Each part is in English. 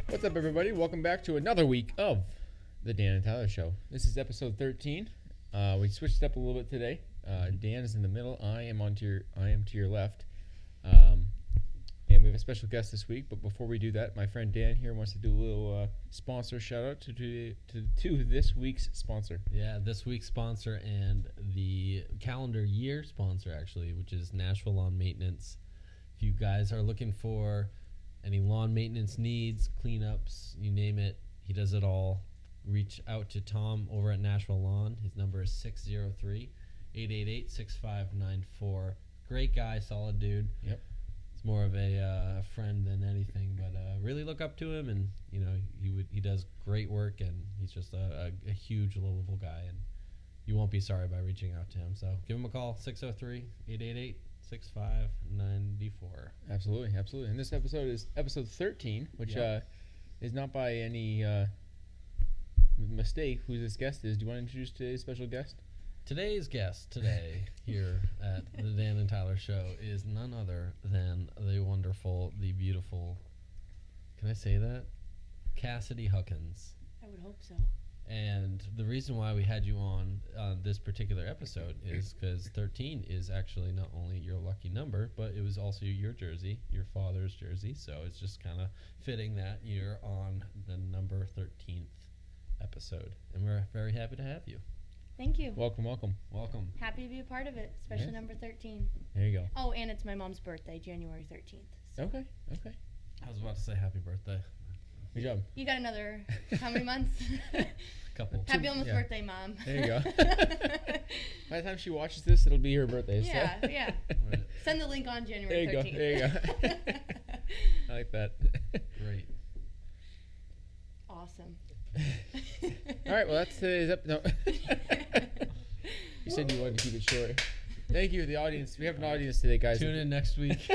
What's up, everybody? Welcome back to another week of the Dan and Tyler Show. This is episode 13. We switched up a little bit today. Dan is in the middle. I am to your left. And we have a special guest this week. But before we do that, my friend Dan here wants to do a little sponsor shout out to this week's sponsor. Yeah, this week's sponsor and the calendar year sponsor, actually, which is Nashville Lawn Maintenance. If you guys are looking for any lawn maintenance needs, cleanups, you name it, he does it all. Reach out to Tom over at Nashville Lawn. His number is 603-888-6594. Great guy, solid dude. Yep. It's more of a friend than anything, but really look up to him, and you know he does great work, and he's just a huge, lovable guy, and you won't be sorry by reaching out to him. So give him a call, 603-888-6594. Absolutely. And this episode is episode 13, which is not by any mistake who this guest is. Do you want to introduce today's special guest? Today's guest here at the Dan and Tyler Show is none other than the wonderful, the beautiful, can I say that? Cassidy Huckins. I would hope so. And the reason why we had you on this particular episode is because 13 is actually not only your lucky number, but it was also your jersey, your father's jersey. So it's just kind of fitting that you're on the number 13th episode. And we're very happy to have you. Thank you. Welcome. Happy to be a part of it, especially Yes. number 13. There you go. Oh, and it's my mom's birthday, January 13th. So. Okay. I was about to say happy birthday. Good job. You got another, how many months? Couple. Happy almost birthday, Mom. There you go. By the time she watches this, it'll be her birthday. Yeah. Right. Send the link on January 13th. There you go. I like that. Great. Awesome. All right, well, that's today's episode. No. You said you wanted to keep it short. Thank you, the audience. We have an audience today, guys. Tune in next week.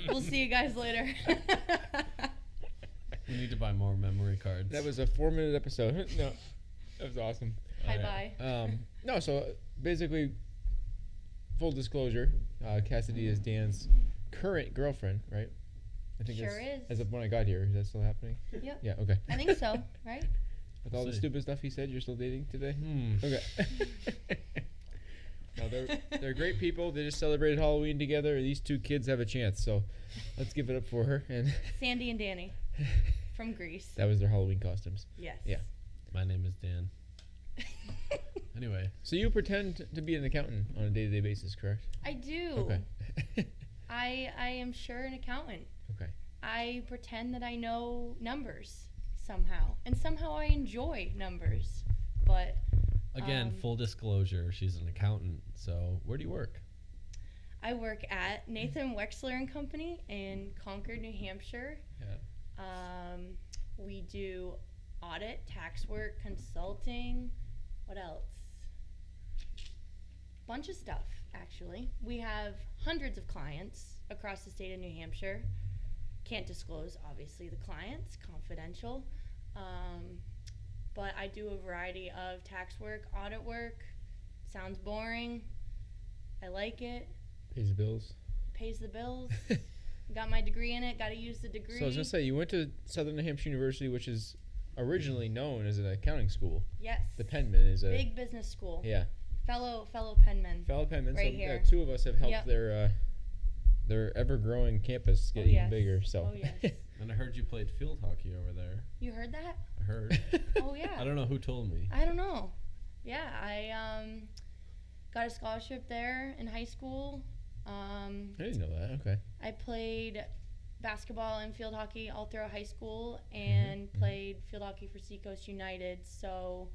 We'll see you guys later. We need to buy more memory cards. That was a 4-minute episode. No, that was awesome. Bye. No, so basically, full disclosure, Cassidy is Dan's current girlfriend, right? I think Sure is. As of when I got here. Is that still happening? Yep. Yeah, okay. I think so, right? With all the stupid stuff he said, you're still dating today? Okay. No, they're great people. They just celebrated Halloween together. These two kids have a chance, so let's give it up for her. And Sandy and Danny from Greece. that was their Halloween costumes. Yes. Yeah. My name is Dan. Anyway. So you pretend to be an accountant on a day-to-day basis, correct? I do. Okay. I am sure an accountant. Okay. I pretend that I know numbers somehow, and somehow I enjoy numbers. But Again, full disclosure, she's an accountant. So where do you work? I work at Nathan Wexler and Company in Concord, New Hampshire. Yeah. We do audit, tax work, consulting. What else? Bunch of stuff, actually. We have hundreds of clients across the state of New Hampshire. Can't disclose, obviously, the clients, confidential. But I do a variety of tax work, audit work. Sounds boring. I like it. Pays the bills. Pays the bills. Got my degree in it. Got to use the degree. So I was going to say, you went to Southern New Hampshire University, which is originally known as an accounting school. Yes. The Penman is a... Big business school. Yeah. Fellow Penman. Fellow Penman. Right so here. two of us have helped Yep. their ever-growing campus get even bigger. So. Oh, yes. And I heard you played field hockey over there. You heard that? I heard. Oh, yeah. I don't know who told me. I don't know. Yeah, I got a scholarship there in high school. I didn't know that. Okay. I played basketball and field hockey all throughout high school and played field hockey for Seacoast United. So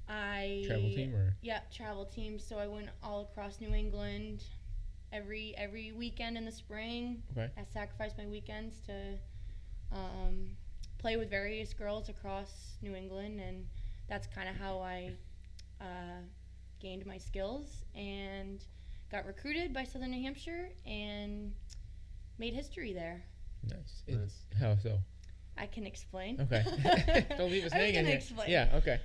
I... Travel team or? Yeah, travel team. So I went all across New England every weekend in the spring. Okay. I sacrificed my weekends to play with various girls across New England, and that's kind of how I gained my skills and got recruited by Southern New Hampshire and made history there. Nice. How so? I can explain. Okay. Don't leave us I hanging can here. explain. Yeah, okay.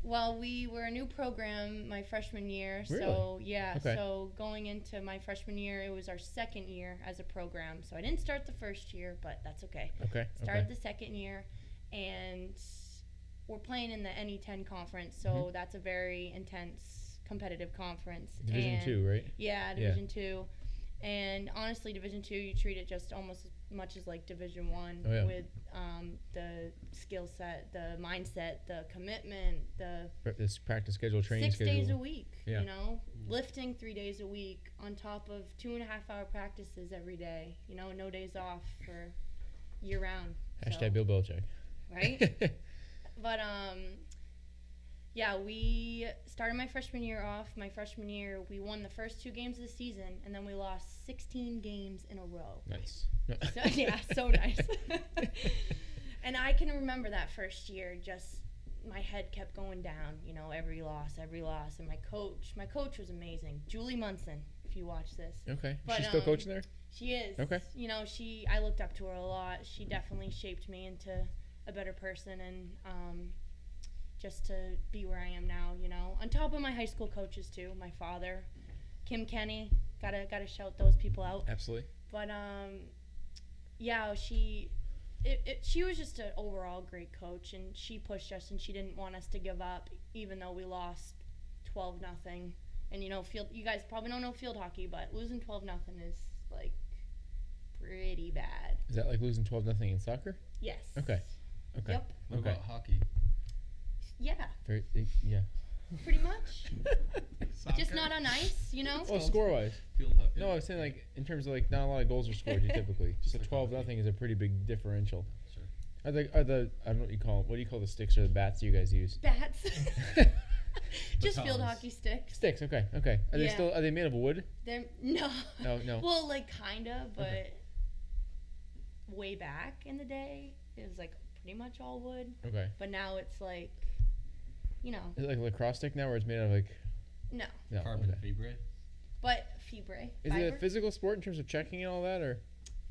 Well, we were a new program my freshman year. Really? So, yeah. Okay. So, going into my freshman year, it was our second year as a program. So, I didn't start the first year, but that's okay. Okay. Started the second year, and we're playing in the NE10 conference. So, that's a very intense competitive conference. Division And 2, right? Yeah, Division 2. And honestly, Division 2, you treat it just almost as much as like Division 1 Oh, yeah. with the skill set, the mindset, the commitment, the This practice schedule, training 6 schedule. days a week, Yeah. you know, lifting 3 days a week on top of 2.5-hour practices every day, you know, no days off for year round. Hashtag Bill Belichick. Right? But yeah, we started my freshman year off. My freshman year, we won the first 2 games of the season, and then we lost 16 games in a row. Nice. So, yeah, so nice. And I can remember that first year, just my head kept going down, you know, every loss. And my coach was amazing. Julie Munson, if you watch this. Okay. But, She's still coaching there? She is. Okay. You know, I looked up to her a lot. She definitely shaped me into a better person, and just to be where I am now, you know. On top of my high school coaches too, my father, Kim Kenny, gotta shout those people out. Absolutely. But yeah, she was just an overall great coach, and she pushed us, and she didn't want us to give up, even though we lost 12-0. And you know, you guys probably don't know field hockey, but losing 12-0 is like pretty bad. Is that like losing 12-0 in soccer? Yes. Okay. Yep. What Okay. about hockey? Yeah. Yeah. Pretty much. Just not on ice, you know. Well, score-wise. Field hockey. No, I was saying like in terms of like not a lot of goals are scored typically. So 12-0 is a pretty big differential. Sure. Are the I don't know what you call them. What do you call the sticks or the bats you guys use? Bats. Just field Batons. hockey sticks. Sticks. Okay. Are they Yeah. still? Are they made of wood? They're no. No. Well, like kinda, but Okay. way back in the day, it was like pretty much all wood. Okay. But now it's like, you know, Is it like a lacrosse stick now, where it's made of like? no. No. Carbon Okay. fibre. But fibre. Is it fiber? a physical sport in terms of checking and all that, or?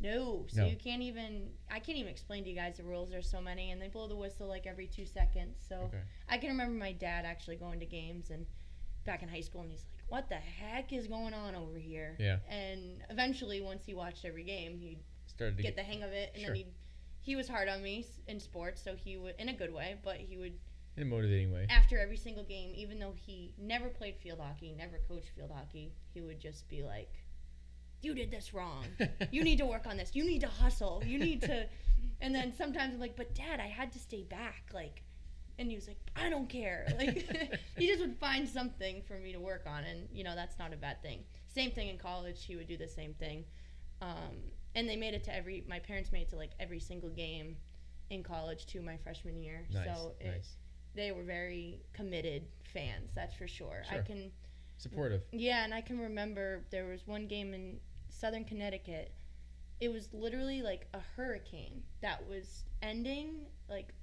No. So No. you can't even. I can't even explain to you guys the rules. There's so many, and they blow the whistle like every 2 seconds. So Okay. I can remember my dad actually going to games and back in high school, and he's like, "What the heck is going on over here?" Yeah. And eventually, once he watched every game, he'd Started to get the hang of it, and Sure. then he was hard on me in sports, so he would, in a good way, but he would, in a motivating way. after every single game, even though he never played field hockey, never coached field hockey, he would just be like, "You did this wrong. You need to work on this. You need to hustle. You need to," and then sometimes I'm like, "But Dad, I had to stay back," like, and he was like, "I don't care." Like, he just would find something for me to work on, and you know, that's not a bad thing. Same thing in college, he would do the same thing. And they made it to my parents made it to like every single game in college to my freshman year. Nice. So Nice. they were very committed fans, that's for sure. Sure. Supportive. Yeah, and I can remember there was one game in southern Connecticut. It was literally like a hurricane that was ending, like,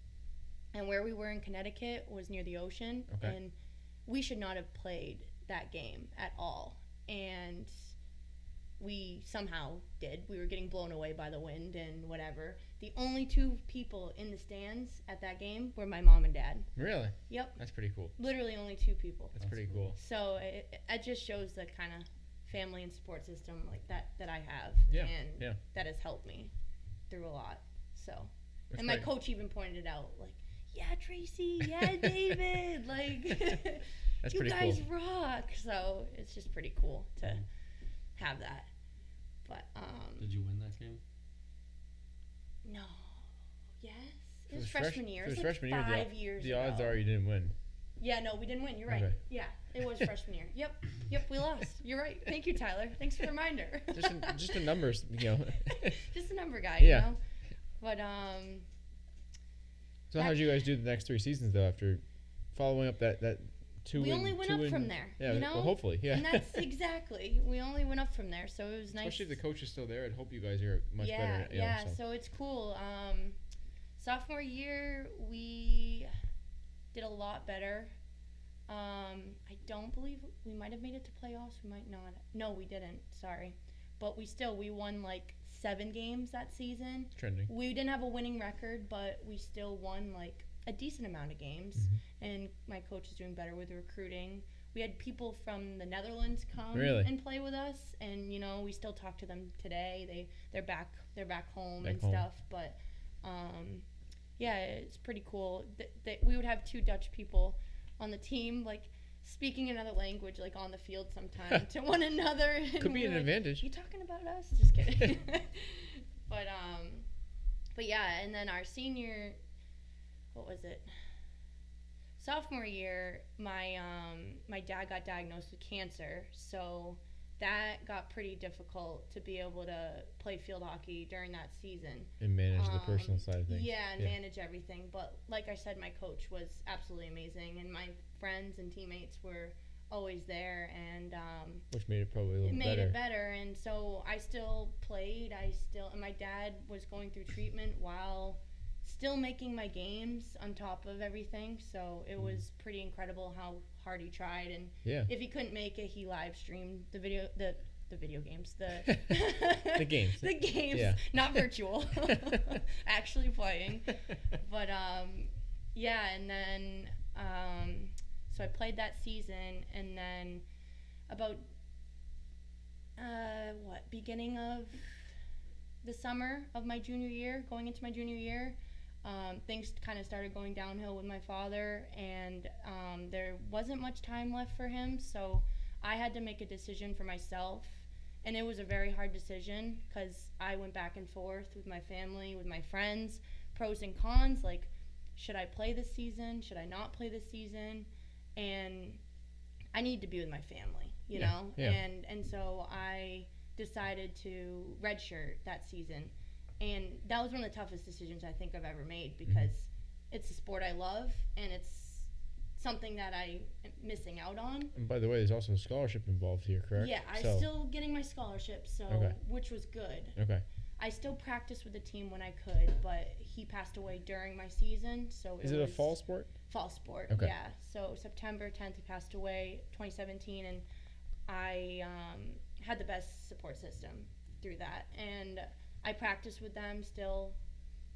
and where we were in Connecticut was near the ocean. Okay. And we should not have played that game at all. And we somehow did. We were getting blown away by the wind and whatever. The only 2 people in the stands at that game were my mom and dad. Really? Yep. That's pretty cool. Literally only 2 people. That's pretty cool. So it just shows the kind of family and support system like that I have. Yeah, And yeah. that has helped me through a lot. So, That's and my great. coach even pointed it out, like, "Yeah, Tracy, yeah, David, like, That's you pretty guys cool. rock." So it's just pretty cool to have that. But Did you win that game? no, yes, it For was the freshman year. For It the was like freshman year, 5 years the ago. odds are you didn't win. Yeah, no, we didn't win. You're right. Okay. Yeah, it was freshman year. Yep, we lost. You're right. Thank you, Tyler. Thanks for the reminder. Just the numbers, you know. Just a number guy, Yeah. you know. But So how did you guys do the next 3 seasons though after following up that 2 we and only went 2 up and- from there. Yeah, you know. well, hopefully, yeah. And that's exactly. We only went up from there, so it was nice. Especially if the coach is still there, I'd hope you guys are much yeah, better. You know, yeah. So it's cool. Sophomore year, we did a lot better. I don't believe we might have made it to playoffs. We might not. No, we didn't. Sorry, but we won like 7 games that season. Trending. We didn't have a winning record, but we still won like a decent amount of games, and my coach is doing better with recruiting. We had people from the Netherlands come and play with us, and we still talk to them today. They're back home and stuff. But yeah, it's pretty cool. We would have 2 Dutch people on the team, like speaking another language, like on the field sometime to one another. Could be an advantage. You talking about us? Just kidding. But yeah, and then our senior, sophomore year, my dad got diagnosed with cancer, so that got pretty difficult to be able to play field hockey during that season. And manage the personal side of things. Yeah, and manage everything. But like I said, my coach was absolutely amazing, and my friends and teammates were always there, and which made it probably a little better. Made it better, and so I still played. And my dad was going through treatment while still making my games on top of everything, so it was pretty incredible how hard he tried. And if he couldn't make it, he live streamed the video games, the games, not virtual, actually playing. But and then so I played that season, and then about beginning of the summer of my junior year, going into my junior year, things kind of started going downhill with my father, and there wasn't much time left for him, so I had to make a decision for myself, and it was a very hard decision because I went back and forth with my family, with my friends, pros and cons, like, should I play this season, should I not play this season, and I need to be with my family, you know, and so I decided to redshirt that season. And that was one of the toughest decisions I think I've ever made, because it's a sport I love, and it's something that I am missing out on. And by the way, there's also a scholarship involved here, correct? Yeah, I'm still getting my scholarship, which was good. Okay. I still practiced with the team when I could, but he passed away during my season, so Is it a fall sport? Fall sport, okay. Yeah. So September 10th, he passed away, 2017, and I had the best support system through that. And I practiced with them still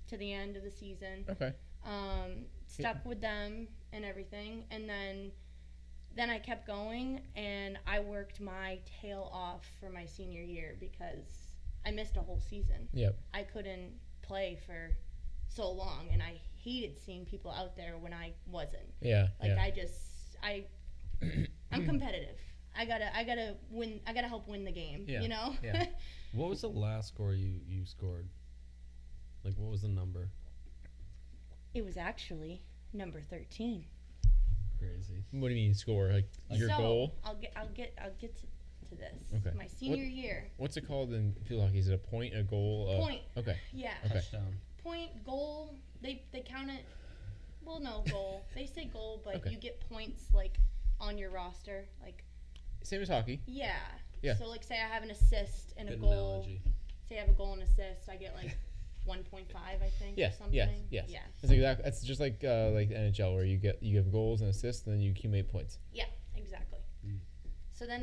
to the end of the season. Okay. Stuck with them and everything. And then I kept going, and I worked my tail off for my senior year because I missed a whole season. Yep. I couldn't play for so long, and I hated seeing people out there when I wasn't. Yeah. Like, I'm competitive. I gotta win. I gotta help win the game. Yeah. You know. Yeah. What was the last score you scored? Like, what was the number? It was actually number 13. Crazy. What do you mean score? Like your goal? I'll get to this. Okay. My senior year. What's it called in field hockey? Is it a point, a goal? Point. Okay. Yeah. Okay. Touchdown. Point, goal. They count it. Well, no, goal. They say goal, but you get points like on your roster, like. Same as hockey. Yeah. Yeah. So like, say I have an assist and Good a goal. Analogy. Say I have a goal and assist, I get like 1.5, I think. Yeah. Or something. Yes. Yeah. It's exactly. It's just like the NHL, where you have goals and assists, and then you accumulate points. Yeah. Exactly. So then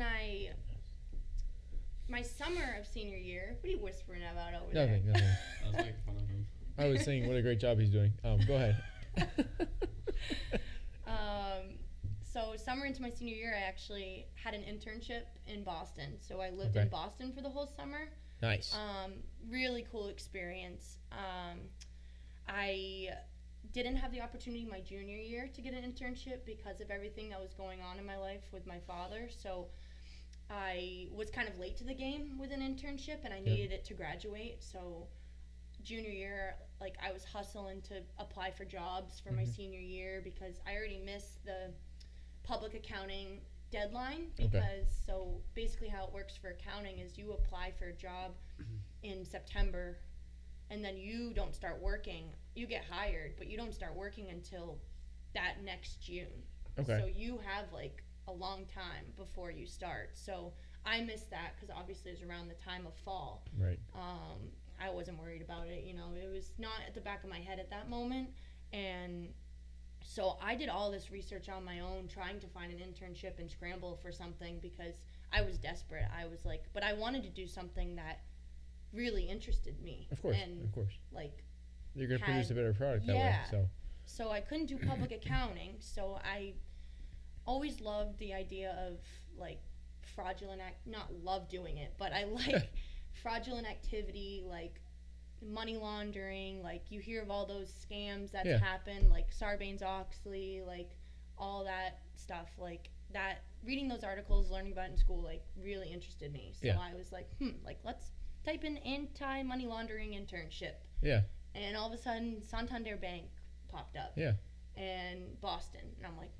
my summer of senior year. What are you whispering about over there? Nothing. I was making fun of him. I was saying what a great job he's doing. Go ahead. So summer into my senior year, I actually had an internship in Boston. So I lived in Boston for the whole summer. Nice. Really cool experience. I didn't have the opportunity my junior year to get an internship because of everything that was going on in my life with my father. So I was kind of late to the game with an internship, and I needed it to graduate. So junior year, like, I was hustling to apply for jobs for my senior year because I already missed the public accounting deadline. Because so basically how it works for accounting is you apply for a job in September, and then you don't start working. You get hired, but you don't start working until that next June. Okay. So you have like a long time before you start. So I missed that because obviously it was around the time of fall. Right. I wasn't worried about it. You know, it was not at the back of my head at that moment. And so I did all this research on my own, trying to find an internship and scramble for something because I was desperate. I was like, but I wanted to do something that really interested me. Of course. And of course. like, you're going to produce a better product that way. So I couldn't do public accounting. So I always loved the idea of like fraudulent not love doing it, but I like fraudulent activity, like money laundering. Like you hear of all those scams that's happened, like Sarbanes-Oxley, like all that stuff, like that. Reading those articles, learning about it in school, like really interested me. So I was like, like let's type in anti-money laundering internship. Yeah. And all of a sudden, Santander Bank popped up. Yeah. And Boston, and I'm like,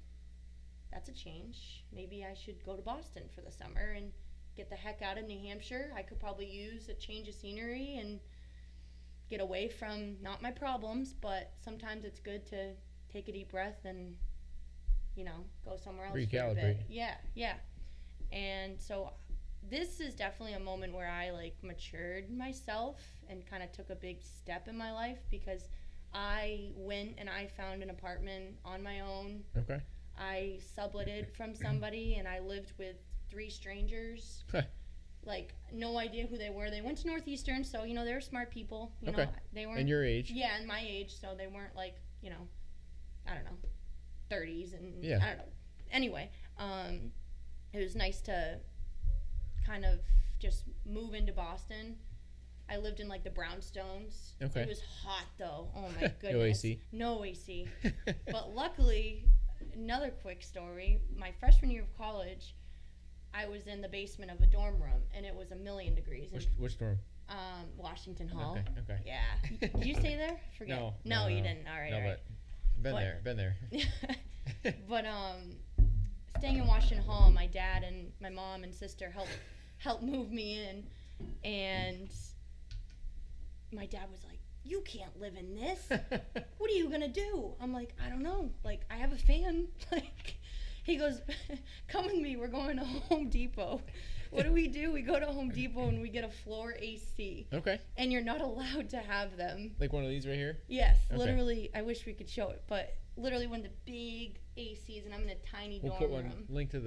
that's a change. Maybe I should go to Boston for the summer and get the heck out of New Hampshire. I could probably use a change of scenery and get away from not my problems, but sometimes it's good to take a deep breath and, you know, go somewhere else for a bit. Yeah. And so this is definitely a moment where I like matured myself and kind of took a big step in my life, because I went and I found an apartment on my own. Okay. I subletted from somebody, and I lived with 3 strangers. Like, no idea who they were. They went to Northeastern, so, you know, they were smart people. You know, they weren't... And your age? Yeah, and my age, so they weren't, like, you know, I don't know, 30s and... Yeah. I don't know. Anyway, it was nice to kind of just move into Boston. I lived in, like, the brownstones. Okay. It was hot, though. Oh, my goodness. No AC? No AC. But luckily, another quick story, my freshman year of college, I was in the basement of a dorm room, and it was 1,000,000 degrees. Which dorm? Washington Hall. Okay. Yeah. Did you stay there? Forget. No, you didn't. All right. No, all right. but been there. But staying in Washington Hall, my dad and my mom and sister helped move me in, and my dad was like, "You can't live in this. What are you gonna do?" I'm like, "I don't know. Like, I have a fan." Like, he goes, "Come with me. We're going to Home Depot." What do? We go to Home Depot and we get a floor AC. Okay. And you're not allowed to have them. Like one of these right here? Yes. Okay. Literally, I wish we could show it, but literally one of the big ACs, and I'm in a tiny dorm room. We'll put link to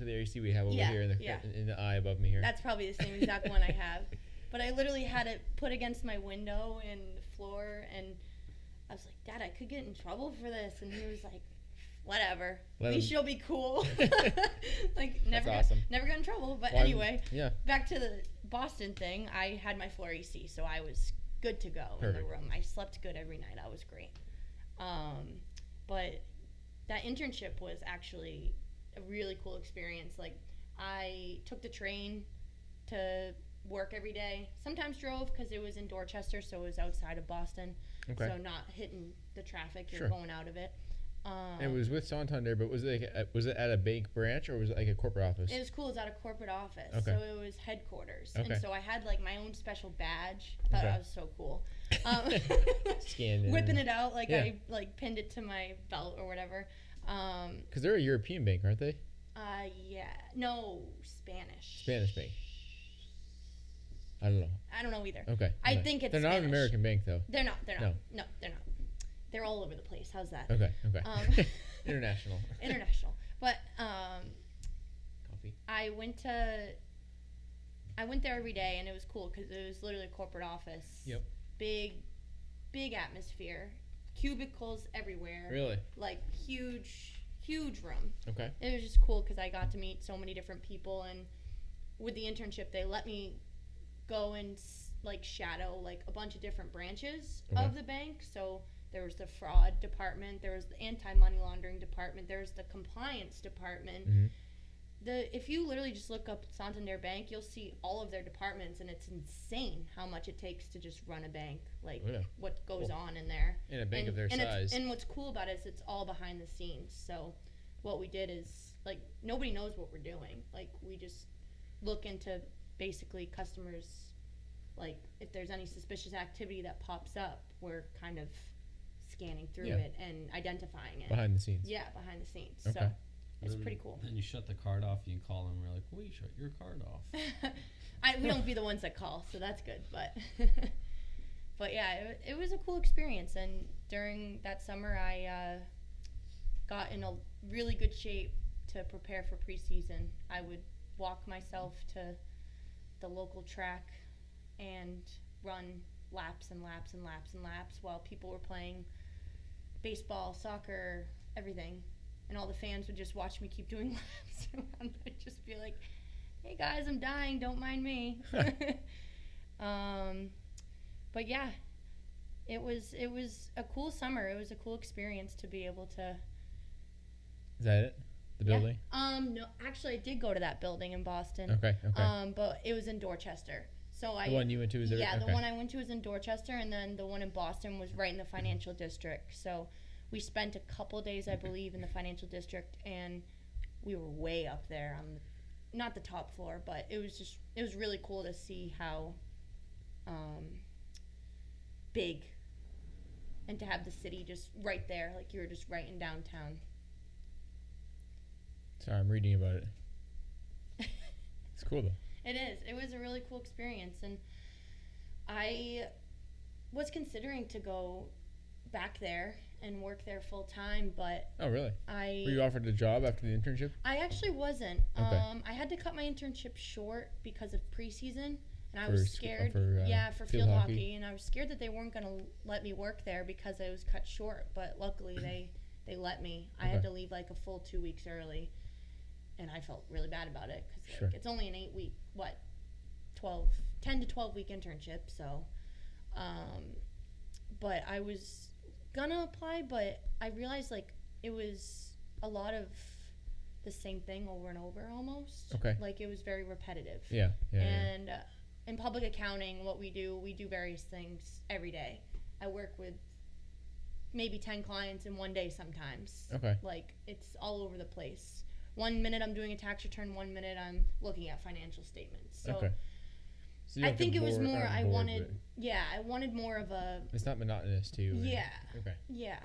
the AC we have over here in the eye above me here. That's probably the same exact one I have. But I literally had it put against my window and the floor, and I was like, "Dad, I could get in trouble for this," and he was like, "Whatever. At least you'll be cool." Like, never got in trouble. But anyway, back to the Boston thing. I had my floor AC, so I was good to go in the room. I slept good every night. I was great. But that internship was actually a really cool experience. Like, I took the train to work every day. Sometimes drove because it was in Dorchester, so it was outside of Boston. Okay. So not hitting the traffic. You're going out of it. And it was with Santander, but was it at a bank branch, or was it like a corporate office? It was cool. It was at a corporate office. Okay. So it was headquarters. Okay. And so I had like my own special badge. I thought that was so cool. Scanning. Whipping it out, like I like pinned it to my belt or whatever. Because they're a European bank, aren't they? Yeah. No, Spanish. Spanish bank. I don't know either. Okay. I think it's They're not Spanish. an American bank, though. They're not. No, they're not. They're all over the place. How's that? Okay. International. But coffee. I went there every day, and it was cool because it was literally a corporate office. Yep. Big atmosphere, cubicles everywhere. Really? Like huge room. Okay. It was just cool because I got to meet so many different people, and with the internship, they let me go and like shadow like a bunch of different branches of the bank. So there was the fraud department, there was the anti-money laundering department, there was the compliance department. Mm-hmm. If you literally just look up Santander Bank, you'll see all of their departments, and it's insane how much it takes to just run a bank. Like what goes on in there. In a bank of their size. And what's cool about it is it's all behind the scenes. So what we did is like nobody knows what we're doing. Like we just look into basically customers. Like if there's any suspicious activity that pops up, we're kind of scanning through it and identifying it. Behind the scenes. Yeah, behind the scenes. Okay. So it's pretty cool. Then you shut the card off, and you call them, and we're like, "We shut your card off." We don't be the ones that call, so that's good. But but yeah, it was a cool experience. And during that summer, I got in a really good shape to prepare for preseason. I would walk myself to the local track and run laps and laps and laps and laps while people were playing baseball, soccer, everything. And all the fans would just watch me keep doing laps. And I'd just be like, hey guys, I'm dying, don't mind me. But yeah, it was a cool summer. It was a cool experience to be able to. Is that it? The building? No, actually I did go to that building in Boston. Okay. But it was in Dorchester. So The one you went to was there? Yeah, okay. the one I went to was in Dorchester, and then the one in Boston was right in the financial district. So we spent a couple days, I believe, in the financial district, and we were way up there on not the top floor, but it was really cool to see how big, and to have the city just right there, like you were just right in downtown. Sorry, I'm reading about it. It's cool though. It is. It was a really cool experience, and I was considering to go back there and work there full time, but Oh, really? Were you offered a job after the internship? I actually wasn't. Okay. I had to cut my internship short because of preseason, and I For was sc- scared. for field hockey, and I was scared that they weren't going to let me work there because I was cut short. But luckily, they let me. I had Okay. to leave like a full 2 weeks early, and I felt really bad about it because Sure. it's only an 8-week, 10 to 12 week internship. So, but I was gonna apply, but I realized like it was a lot of the same thing over and over almost. Okay. Like it was very repetitive. Yeah. And in public accounting, what we do various things every day. I work with maybe 10 clients in one day sometimes. Okay. Like it's all over the place. 1 minute I'm doing a tax return, 1 minute I'm looking at financial statements. So Okay. So you I don't get think it was bored- more I bored wanted with it. I wanted more of a It's not monotonous too. and- Yeah. Okay. yeah.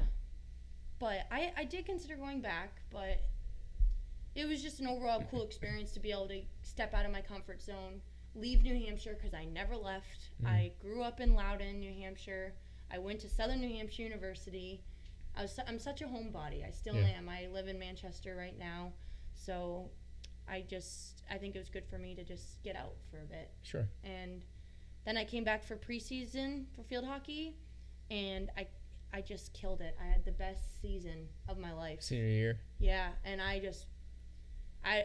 But I did consider going back, but it was just an overall cool experience to be able to step out of my comfort zone, leave New Hampshire because I never left. Mhm. I grew up in Loudon, New Hampshire. I went to Southern New Hampshire University. I'm such a homebody. I still Yeah. am. I live in Manchester right now. So I think it was good for me to just get out for a bit. Sure. And then I came back for preseason for field hockey, and I just killed it. I had the best season of my life. Senior year. Yeah, and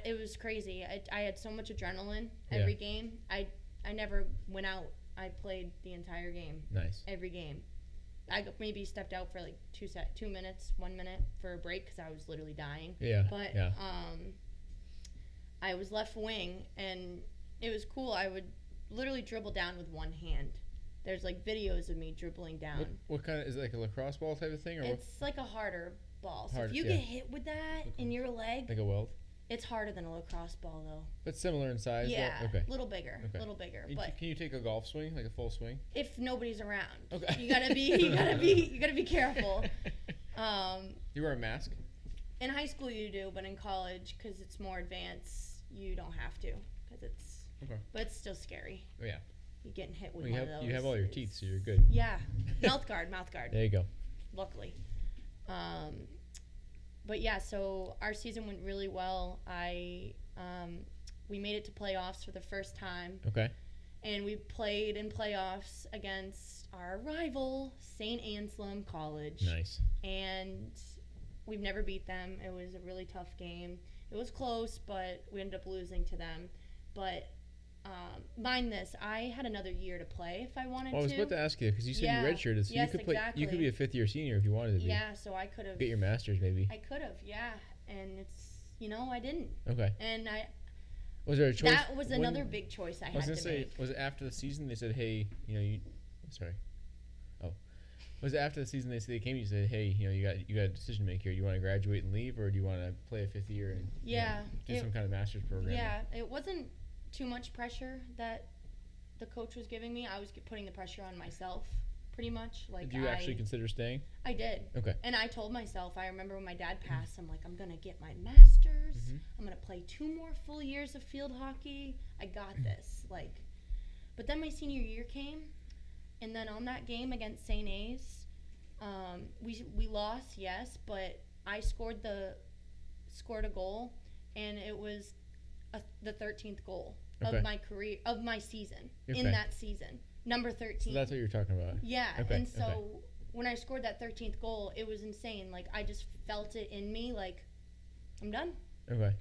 it was crazy. I had so much adrenaline every game. I never went out. I played the entire game. Nice. Every game. I maybe stepped out for like 2 minutes, 1 minute for a break because I was literally dying. Yeah. But yeah. I was left wing, and it was cool. I would literally dribble down with one hand. There's like videos of me dribbling down. What kind of is it, like a lacrosse ball type of thing, or It's like a harder ball. So Hard- if you yeah. get hit with that in your leg, like a weld? it's harder than a lacrosse ball though. But similar in size. Yeah, Though? Okay. little bigger. But Can you take a golf swing, like a full swing? if nobody's around, Okay. you gotta be careful. You wear a mask? In high school you do, but in college, because it's more advanced, you don't have to, because it's. Okay. But it's still scary. Oh yeah. You getting hit with Well, one of those. you have all your teeth, so you're good. Yeah, mouth guard. There you go. Luckily. But yeah, so our season went really well. We made it to playoffs for the first time. Okay. And we played in playoffs against our rival, St. Anselm College. Nice. And we've never beat them. It was a really tough game. It was close, but we ended up losing to them. But mind this, I had another year to play if I wanted to. Well, I was about to ask you because you said Yeah. you redshirted, so Yes, you could play. exactly. You could be a fifth-year senior if you wanted to be. Yeah, so I could have. Get your master's, maybe. I could have, yeah. And it's, I didn't. Okay. And Was there a choice? that was another big choice I was had gonna to say, make. was it after the season they said, hey, sorry. Oh, was it after the season they came? You said, hey, you got a decision to make here. Do you want to graduate and leave, or do you want to play a fifth year and do some kind of master's program? Yeah, it wasn't too much pressure that the coach was giving me. I was putting the pressure on myself, pretty much. Like, Did you actually consider staying? I did. Okay. And I told myself, I remember when my dad passed, I'm like, I'm going to get my master's. Mm-hmm. I'm going to play 2 more full years of field hockey. I got this. But then my senior year came, and then on that game against St. A's, we lost, yes, but I scored a goal, and it was the 13th goal of my career, of my season, in that season. Number 13. So that's what you're talking about. Yeah, Okay, and so when I scored that 13th goal, it was insane. Like, I just felt it in me, like, I'm done. Okay.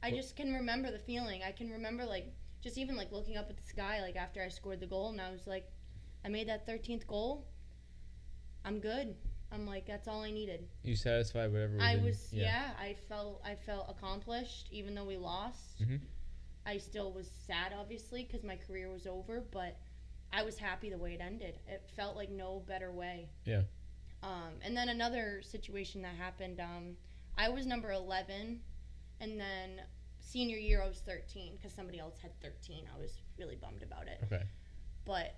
I just can remember the feeling. I can remember, like, just even, like, looking up at the sky, like, after I scored the goal, and I was like, I made that 13th goal. I'm good. I'm like, that's all I needed. You satisfied whatever was I in- was, yeah. I felt accomplished, even though we lost. Mhm. I still was sad, obviously, because my career was over, but I was happy the way it ended. It felt like no better way. Yeah. And then another situation that happened, I was number 11, and then senior year I was 13 because somebody else had 13. I was really bummed about it. Okay. But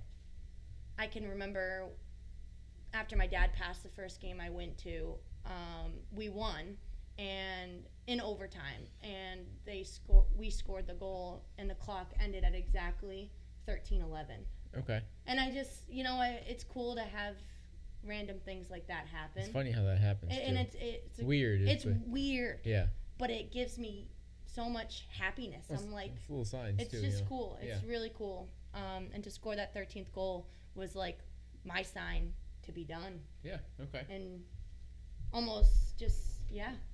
I can remember after my dad passed the first game I went to, we won, and in overtime, and we scored the goal, and the clock ended at exactly 13:11. Okay. And I just, it's cool to have random things like that happen. It's funny how that happens. And too. it's weird. It's weird. Yeah. But it gives me so much happiness. Well, I'm like, it's little signs it's too. just cool. It's Yeah. really cool. And to score that 13th goal was like my sign to be done. Yeah. Okay. And almost just,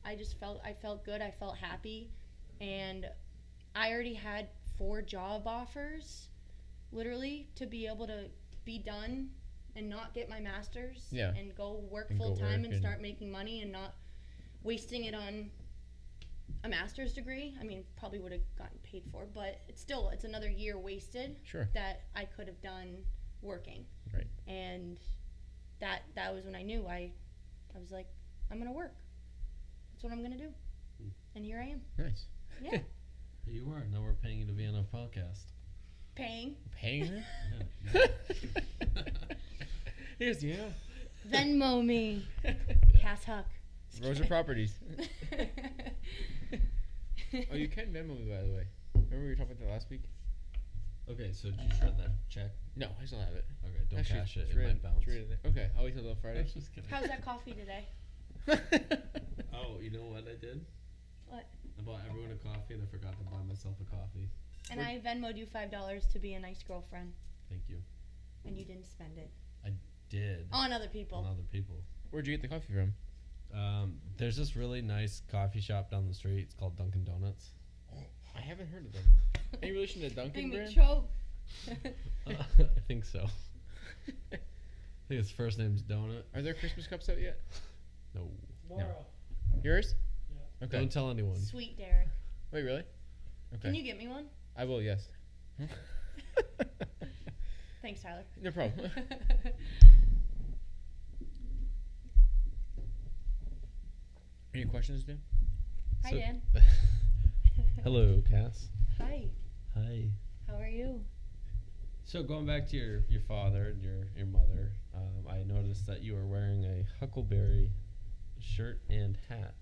I felt good. I felt happy. And I already had 4 job offers, literally, to be able to be done and not get my master's. Yeah. And go work And go full time work and start making money and not wasting it on a master's degree. I mean, probably would have gotten paid for, but it's another year wasted. Sure. That I could have done working. Right. And that was when I knew I was like, I'm gonna work. That's what I'm gonna do. And here I am. Nice. Yeah. You were. Now we're paying you to be on our podcast. Paying. Paying her? Yeah. Yes, yeah. Venmo me. Cass Huck. Rosa Properties. Oh, you can Venmo me, by the way. Remember we were talking about that last week? Okay, so did you shred that check? No, I still have it. Okay, don't Actually, cash it. it's It might written- bounce. it's written there. Okay, I'll wait till Friday. I was just kidding. How's that coffee today? Oh, you know what I did? What? I bought everyone a coffee and I forgot to buy myself a coffee. And I Venmo'd you $5 to be a nice girlfriend, Thank you. and you didn't spend it Did. on other people. On other people. Where'd you get the coffee from? There's this really nice coffee shop down the street. It's called Dunkin' Donuts. I haven't heard of them. Any relation to Dunkin' Make me brand? choke. I think so. I think his first name's Donut. Are there Christmas cups out yet? No. Tomorrow. Yours? Yeah. Okay. Don't tell anyone. Sweet Derek. Wait, really? Okay. Can you get me one? I will, yes. Thanks, Tyler. No problem. Any questions, Dan? Hi, So- Dan. Hello, Cass. Hi. Hi. How are you? So going back to your father and your mother, I noticed that you were wearing a Huckleberry shirt and hat.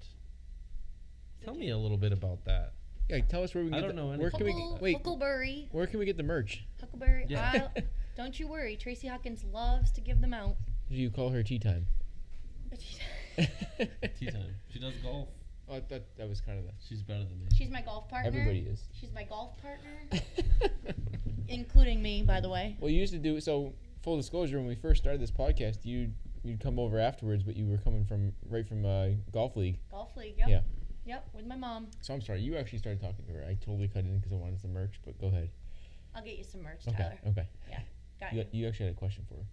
Tell me a little bit about that. Yeah, tell us where we can I get don't know where can we wait, Huckleberry. where can we get the merch? Huckleberry. Yeah. Don't you worry. Tracy Huckins loves to give them out. Do you call her tea time? Tea time. She does golf. Oh, I thought that was kind of the She's better than me. She's my golf partner. everybody is. She's my golf partner, including me, by the way. Well, you used to do so. Full disclosure: when we first started this podcast, you'd come over afterwards, but you were coming from golf league. Golf league. Yep. Yeah. Yep. With my mom. So I'm sorry, you actually started talking to her. I totally cut in because I wanted some merch, but go ahead. I'll get you some merch, Okay. Tyler. Okay. Got you. You actually had a question for her.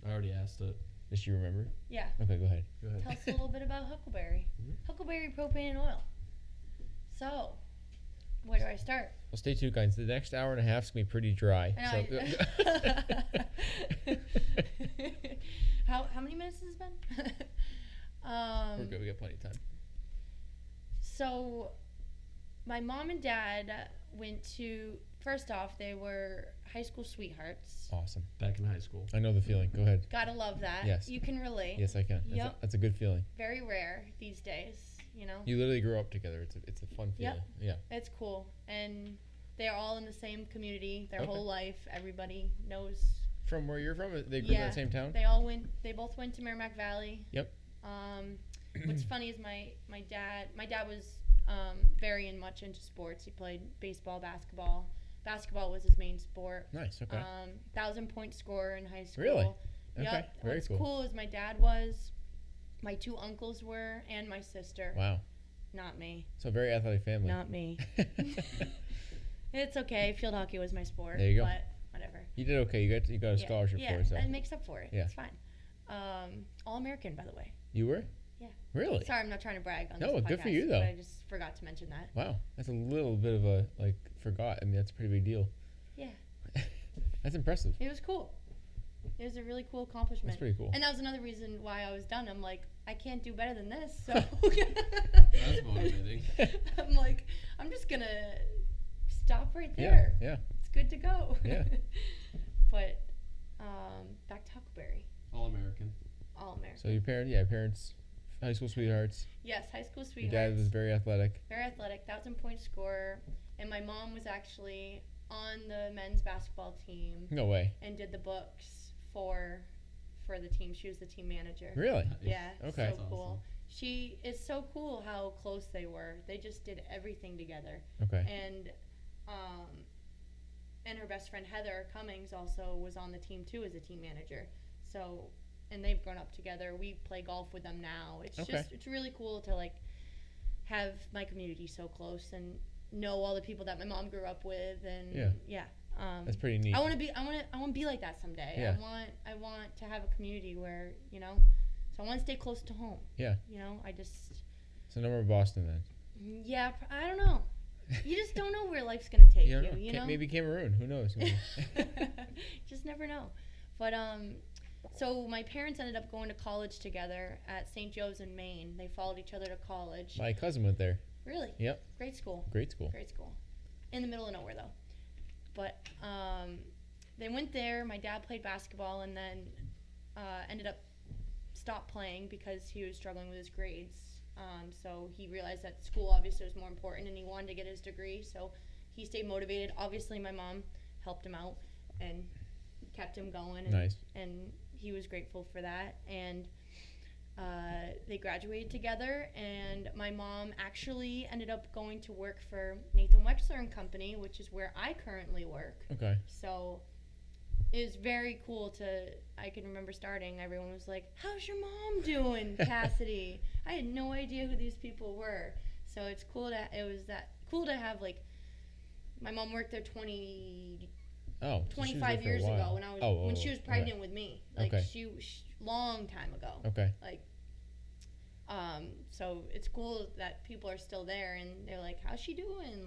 I already asked it. Does she remember? Yeah. Okay, go ahead. Go ahead. Tell us a little bit about Huckleberry. Huckleberry propane and oil. So, where do I start? Well, stay tuned, guys. The next hour and a half is gonna be pretty dry. How many minutes has it been? We're good. We got plenty of time. So, my mom and dad went to. First off, they were high school sweethearts. Awesome. Back in high school. I know the feeling. Go ahead. Gotta love that. Yes. You can relate. Yes, I can. Yep. That's a good feeling. Very rare these days, you know. You literally grew up together. It's a fun feeling. Yep. Yeah. It's cool. And they're all in the same community their Okay. whole life. Everybody knows. From where you're from, they grew up in Yeah. the same town. They both went to Merrimack Valley. Yep. What's funny is my dad was very much into sports. He played baseball, basketball. Basketball was his main sport. Nice. Okay. 1,000-point scorer in high school. Really? Okay, Yep. very What's cool. cool is my dad was, my 2 uncles were, and my sister. Wow. Not me. So very athletic family. Not me. It's okay. Field hockey was my sport. There you go. But whatever. You did okay. You got a scholarship Yeah, for it. So. that makes up for it. Yeah. It's fine. All-American, by the way. You were? Yeah. Really? Sorry, I'm not trying to brag on No, this podcast. good for you, though. But I just forgot to mention that. Wow. That's a little bit of a, forgot. I mean, that's a pretty big deal. Yeah. That's impressive. It was cool. It was a really cool accomplishment. That's pretty cool. And that was another reason why I was done. I'm like, I can't do better than this. So That's motivating. I'm like, I'm just going to stop right there. Yeah. It's good to go. Yeah. But back to Huckleberry. All-American. All-American. So your parents, high school sweethearts. Yes, high school Your sweethearts. dad was very athletic. Very athletic, 1,000-point scorer. And my mom was actually on the men's basketball team No way. and did the books for the team. She was the team manager. Really? Yeah. Okay. So That's cool. It's so cool how close they were. They just did everything together. Okay. And her best friend Heather Cummings also was on the team too as a team manager. So, and they've grown up together. We play golf with them now. It's Okay. just it's really cool to have my community so close and know all the people that my mom grew up with and yeah. That's pretty neat. I want to be like that someday. Yeah. I want to have a community where, so I want to stay close to home. Yeah. I just So no more Boston then. yeah, I don't know. You just don't know where life's going to take you, you know? Maybe Cameroon. Who knows? Just never know. But so my parents ended up going to college together at St. Joe's in Maine. They followed each other to college. My cousin went there. Really? Yep. Great school. Great school. Great school. In the middle of nowhere though. But they went there. My dad played basketball and then ended up stopped playing because he was struggling with his grades. So he realized that school obviously was more important and he wanted to get his degree. So he stayed motivated. Obviously my mom helped him out and kept him going. And, Nice. And he was grateful for that. And they graduated together, and my mom actually ended up going to work for Nathan Wexler and Company, which is where I currently work. Okay. So it was very cool I can remember starting, everyone was like, how's your mom doing, Cassidy? I had no idea who these people were. So it's cool cool to have, my mom worked there 25 years ago when she was pregnant with me. She long time ago. Okay. So it's cool that people are still there and they're like, how's she doing?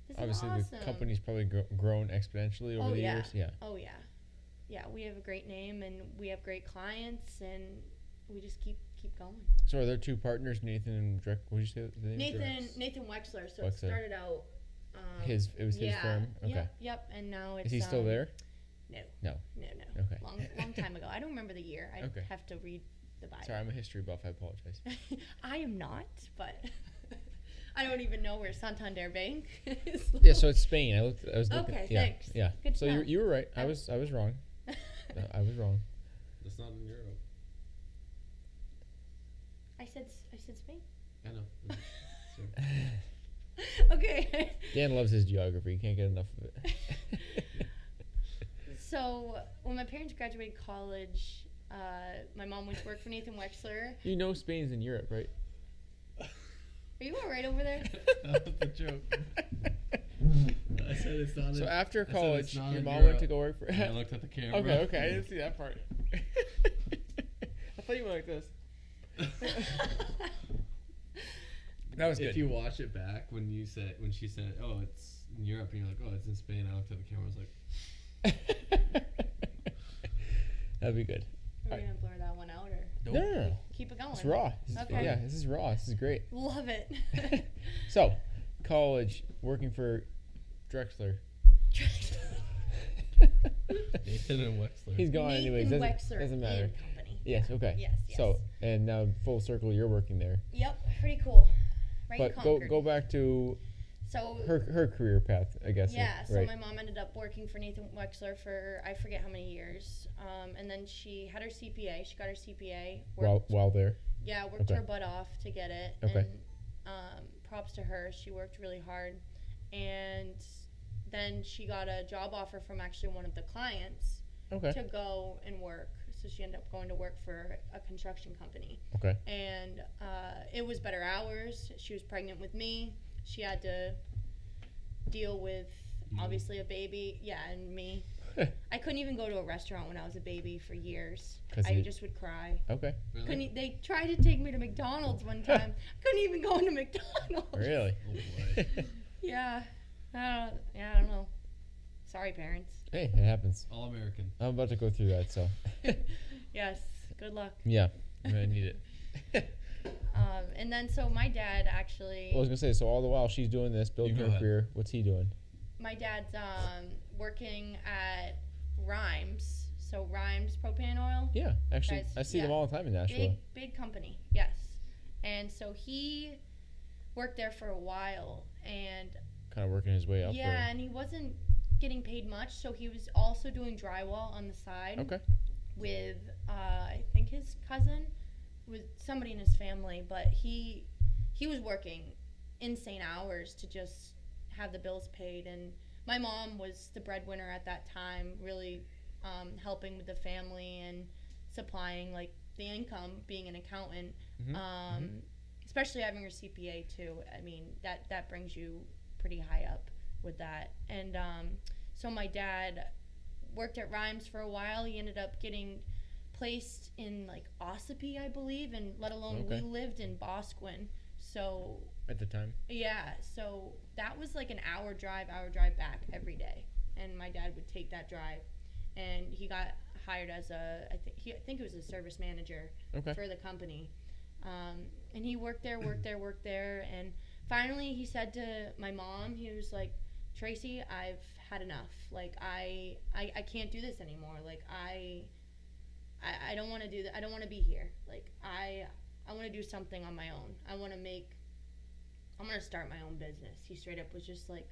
This Obviously, is awesome. the company's probably grown exponentially over the years. Yeah. Oh, yeah. Yeah, we have a great name and we have great clients and we just keep going. So are there two partners, Nathan and Drek? What did you say the name? Nathan Wexler. So Wexler. it started out. It was his firm. Okay. Yep. And now it's. Is he still there? No. Okay. Long time ago. I don't remember the year. I Okay. have to read the Bible. Sorry, I'm a history buff. I apologize. I am not, but I don't even know where Santander Bank is. Yeah, so it's Spain. I was looking. Okay, yeah, thanks. Yeah. Good to so know. you were right. I was wrong. I was wrong. That's not in Europe. I said Spain. I know. Okay. Dan loves his geography. Can't get enough of it. So when my parents graduated college, my mom went to work for Nathan Wexler. You know Spain's in Europe, right? Are you all right over there? That was the joke. I said it's not. So after college, your mom Europe. went to go work for. I looked at the camera. Okay. I didn't see that part. I thought you went like this. That was good. If you watch it back, when she said, "Oh, it's in Europe," and you're like, "Oh, it's in Spain," I looked at the camera. I was like, That'd be good. We're gonna blur that one out or Nope. No. keep it going. It's raw. Okay. Yeah, this is raw. This is great. Love it. So, college, working for Drexler. Nathan and Wexler. He's gone anyways. Nathan Wexler Doesn't matter. and Company. Yes. Okay. Yes. So, and now full circle, you're working there. Yep. Pretty cool. Right. But go back to So her career path, I guess. yeah, so right. my mom ended up working for Nathan Wexler for I forget how many years, and then she had her CPA. She got her CPA. While there. Yeah, worked her butt off to get it. Okay. And props to her. She worked really hard, and then she got a job offer from actually one of the clients Okay. to go and work. so she ended up going to work for a construction company. Okay. And it was better hours. She was pregnant with me. She had to deal with obviously a baby, and me. I couldn't even go to a restaurant when I was a baby for years. I just would cry. Okay. Really? They tried to take me to McDonald's one time. Couldn't even go into McDonald's. Really? Oh boy. Yeah. I don't know. Sorry, parents. Hey, it happens. All American. I'm about to go through that, so. Yes. Good luck. Yeah, I'm gonna need it. And then so my dad actually. I was gonna say, so all the while she's doing this, building You go her ahead. career, what's he doing? My dad's working at Rhymes. So Rhymes propane oil. Yeah, actually, Guys, I see yeah. them all the time in Nashville. Big company. Yes. And so he worked there for a while, and Kind of working his way up. yeah, and he wasn't getting paid much, so he was also doing drywall on the side. Okay. With I think his cousin, with somebody in his family, but he was working insane hours to just have the bills paid, and my mom was the breadwinner at that time, really helping with the family and supplying like the income, being an accountant, especially having your CPA too. I mean that brings you pretty high up with that. And so my dad worked at Rhymes for a while. He ended up getting placed in like Ossipee, I believe, and let alone we lived in Bosquen. So At the time. yeah, so that was like an hour drive back every day, and my dad would take that drive, and he got hired as I think it was a service manager for the company, and he worked there, and finally he said to my mom, he was like, Tracy, I've had enough. Like I can't do this anymore. Like I don't want to do that. I don't want to be here. Like I want to do something on my own. I'm going to start my own business. He straight up was just like,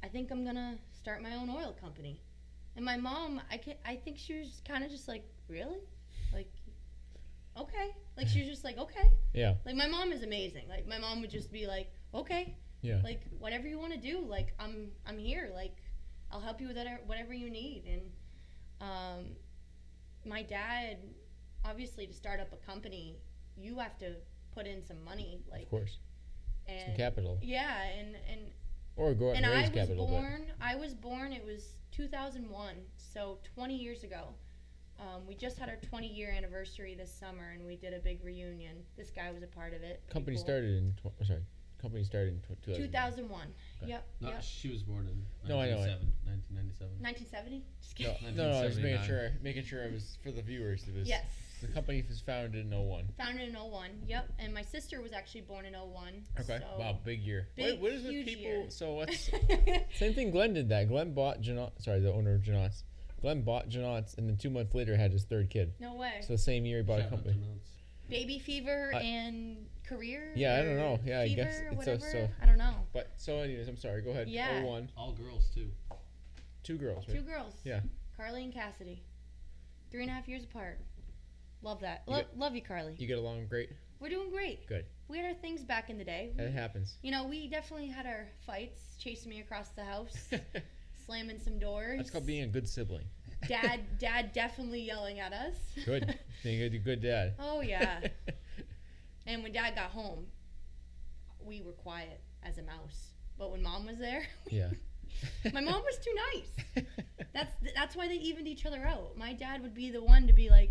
I think I'm going to start my own oil company. And my mom, I think she was kind of just like, really? Like, okay. Like, she was just like, okay. Yeah. Like, my mom is amazing. Like, my mom would just be like, okay. Yeah. Like, whatever you want to do, like, I'm here. Like, I'll help you with whatever you need. And my dad, obviously, to start up a company, you have to put in some money. Like, Of course. and Some capital. Yeah, and Or go out and raise I was capital. born, it was 2001, so 20 years ago. We just had our 20-year anniversary this summer, and we did a big reunion. This guy was a part of it. Company Cool. started in 2000. 2001. Okay. Yep. No, Yep. she was born in No, I know it. 1997. 1970? Just No, kidding. no, I was making 1979. sure it was for the viewers. It was Yes. The company was founded in 01. Founded in 01. Yep. And my sister was actually born in 01. Okay. So Wow, big year. Big, what is with huge people? year. So what's same thing? Glenn did that. Glenn bought the owner of Janot's. Glenn bought Janot's, and then 2 months later had his third kid. No way. So the same year he bought Shout a out to company. Notes. Baby fever and career? Yeah, I or don't know. Yeah, I fever guess or it's whatever? so. I don't know. But so, anyways, I'm sorry. Go ahead. Yeah. 01. All girls too. 2 girls. Right? 2 girls. Yeah. Carly and Cassidy. 3.5 years apart. Love that. You Love you, Carly. You get along great. We're doing great. Good. We had our things back in the day. That happens. You know, we definitely had our fights, chasing me across the house, slamming some doors. That's called being a good sibling. Dad definitely yelling at us. Good. Being a good dad. Oh, yeah. And when Dad got home, we were quiet as a mouse. But when Mom was there, Yeah. my mom was too nice. That's why they evened each other out. My dad would be the one to be like,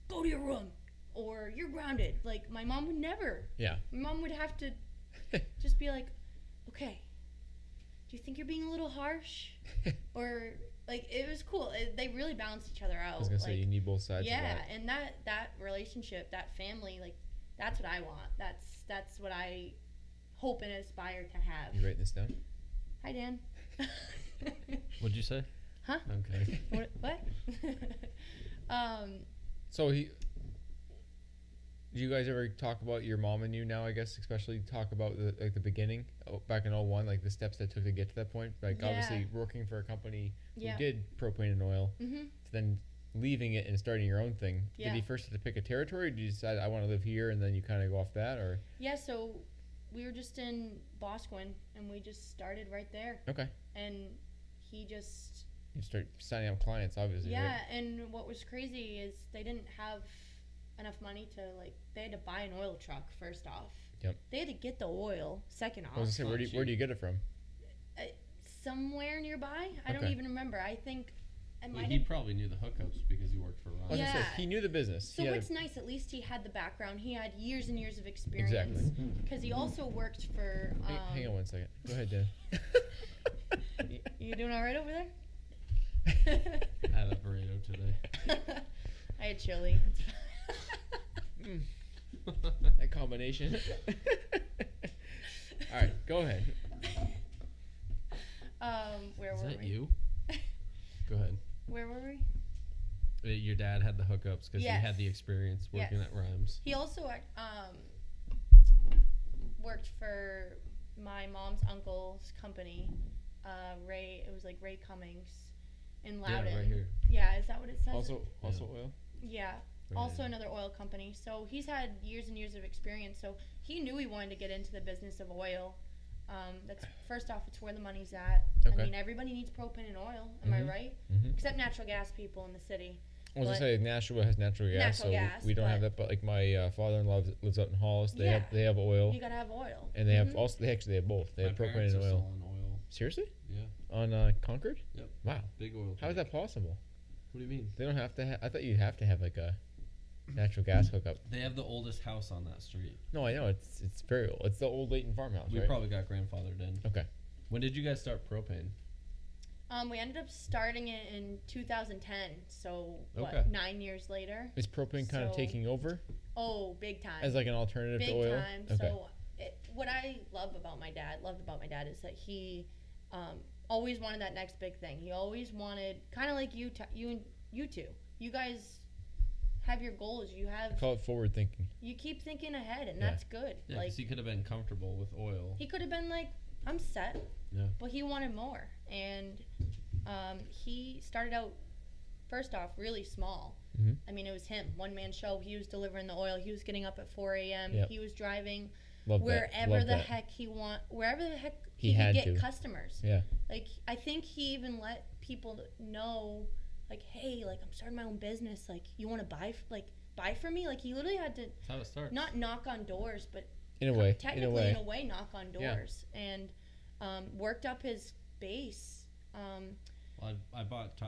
go to your room, or you're grounded. Like, my mom would never. Yeah. My mom would have to just be like, okay, do you think you're being a little harsh? Or, like, it was cool. They really balanced each other out. I was gonna say Like, you need both sides. yeah, Of that. and that relationship, that family, like, that's what I want. That's what I hope and aspire to have. You writing this down? Hi, Dan. What'd you say? Huh? Okay. What? So do you guys ever talk about your mom and you now? I guess especially talk about the beginning back in 01, like the steps that took to get to that point. Like Yeah. obviously working for a company Yeah. who did propane and oil, Mm-hmm. to then leaving it and starting your own thing. Yeah. Did you first have to pick a territory? Or did you decide I want to live here and then you kind of go off that, or? Yeah, so we were just in Bosquen, and we just started right there. Okay. And he just You start signing up clients, obviously. Yeah, Right? and what was crazy is they didn't have enough money to they had to buy an oil truck first off. Yep. They had to get the oil second off. I was gonna say, where do you get it from? Somewhere nearby. I don't even remember. I think. He probably knew the hookups because he worked for Ron. I was gonna say, he knew the business. So it's nice. At least he had the background. He had years and years of experience. Exactly. Because he also worked for. Hang on 1 second. Go ahead, Dan. You doing all right over there? I had a burrito today. I had chili. That combination. All right, go ahead. Where Is were that we? you? Go ahead. Where were we? Your dad had the hookups because he had the experience working at Rhymes. He also worked for my mom's uncle's company, Ray. It was like Ray Cummings in Loudon. Yeah, right here. Yeah, is that what it says? Also oil. Yeah. Right. Also another oil company. So he's had years and years of experience. So he knew he wanted to get into the business of oil. That's first off, it's where the money's at. Okay. I mean, everybody needs propane and oil. Am I right? Mm-hmm. Except natural gas people in the city. I was gonna say Nashua has natural gas, we don't have that. But like my father-in-law lives out in Hollis. They have oil. You gotta have oil. And they have also they have both. They have propane and oil. On oil. Seriously? Yeah. On Concord? Yep. Wow. Big oil. How is that possible? What do you mean? They don't have to. I thought you'd have to have like a natural gas hookup. They have the oldest house on that street. No, I know it's very old. It's the old Leighton farmhouse. We right? probably got grandfathered in. Okay. When did you guys start propane? We ended up starting it in 2010. So Okay. 9 years later. Is propane kind of taking over Oh, big time. as like an alternative to big oil? time. Okay. So what I loved about my dad is that he always wanted that next big thing. He always wanted, kind of like you two. You guys have your goals. Call it forward thinking. You keep thinking ahead, and that's good. Yeah, like because he could have been comfortable with oil. he could have been like, I'm set. Yeah. But he wanted more, and he started out first off really small. Mm-hmm. I mean, it was him, one man show. He was delivering the oil. He was getting up at 4 a.m. Yep. He was driving Wherever the heck he He had could get to. customers. Yeah. Like, I think he even let people know, like, hey, like, I'm starting my own business. Like, you want to buy from me? Like, he literally had to That's how it starts. not knock on doors, but In a way. technically in a way knock on doors, and worked up his base. Well, I bought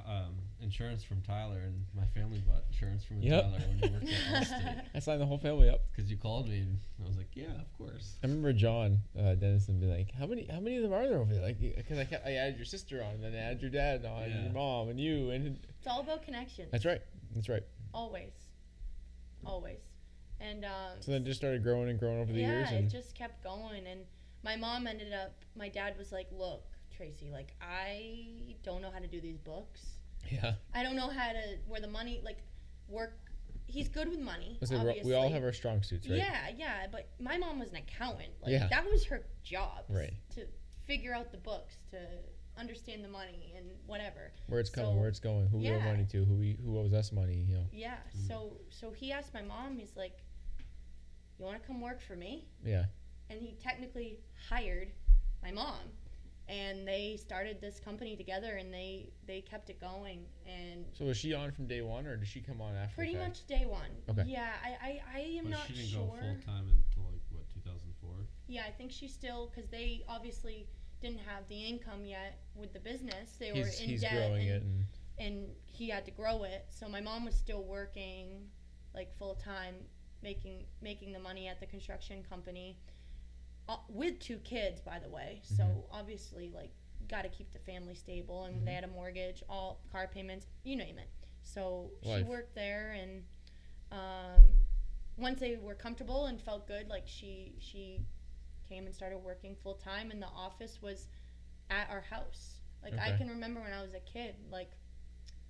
insurance from Tyler, and my family bought insurance from Yep. Tyler when he worked at Allstate. I signed the whole family up. Because you called me, and I was like, yeah, of course. I remember John Dennison being like, "How many of them are there over there?" Like, because I added your sister on, and then I added your dad on, and your mom, and you, and It's all about connections. that's right. Always. And So then it just started growing and growing over the years, yeah, and it just kept going. And my mom my dad was like, "Look, Tracy, like, I don't know how to do these books. yeah. I don't know how to where the money work. He's good with money. Listen, obviously. we all have our strong suits, right? Yeah. But my mom was an accountant. Like, Yeah. that was her job. Right. To figure out the books, to understand the money and whatever. Where it's coming, where it's going, who we owe money to, who owes us money, you know. Yeah. So he asked my mom. He's like, "You want to come work for me?" Yeah. And he technically hired my mom, and they started this company together, and they kept it going. And So was she on from day one, or did she come on after? pretty the fact? much day one. Okay. Yeah, I am But not she didn't sure. go full-time until, 2004? Yeah, I think she's still, because they obviously didn't have the income yet with the business. They were in He's debt, growing it, and he had to grow it. So my mom was still working like full time, making the money at the construction company, with 2 kids, by the way. Mm-hmm. So obviously, like, got to keep the family stable, and they had a mortgage, all car payments, you name it. So she worked there, and once they were comfortable and felt good, like, she came and started working full time, and the office was at our house. Like, I can remember when I was a kid, like,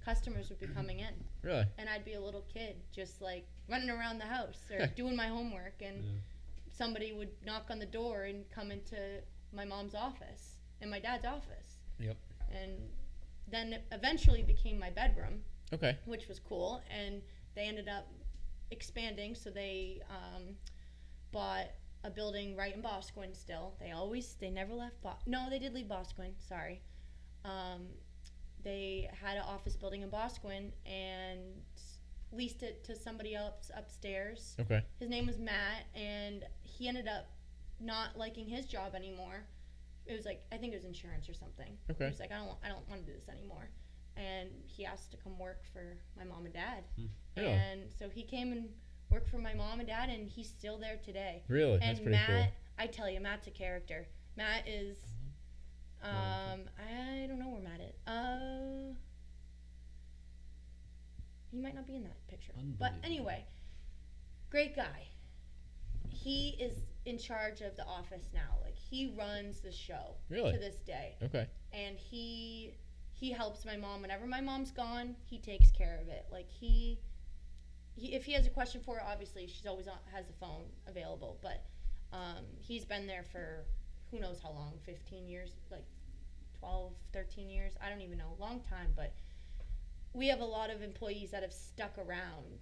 customers would be coming in. Really? And I'd be a little kid, just like running around the house or doing my homework, and somebody would knock on the door and come into my mom's office and my dad's office. Yep. And then it eventually became my bedroom. Okay. Which was cool, and they ended up expanding, so they bought a building right in Bosquen still. They never left no, they did leave Bosquen, sorry. they had an office building in Bosquen and leased it to somebody else upstairs. Okay. His name was Matt, and he ended up not liking his job anymore. It was like, I think it was insurance or something. Okay. He was like, I don't want to do this anymore. And he asked to come work for my mom and dad. Yeah. And so he came and worked for my mom and dad, and he's still there today. Really? And That's pretty Matt, cool. I tell you, Matt's a character. Matt is, I don't know where Matt is. He might not be in that picture. But anyway, great guy. He is in charge of the office now. Like, he runs the show Really? to this day. Okay. And he helps my mom whenever my mom's gone. He takes care of it. Like, he if he has a question for her, obviously she's always has the phone available. But he's been there for who knows how long, 15 years, like 12, 13 years. I don't even know, long time. But we have a lot of employees that have stuck around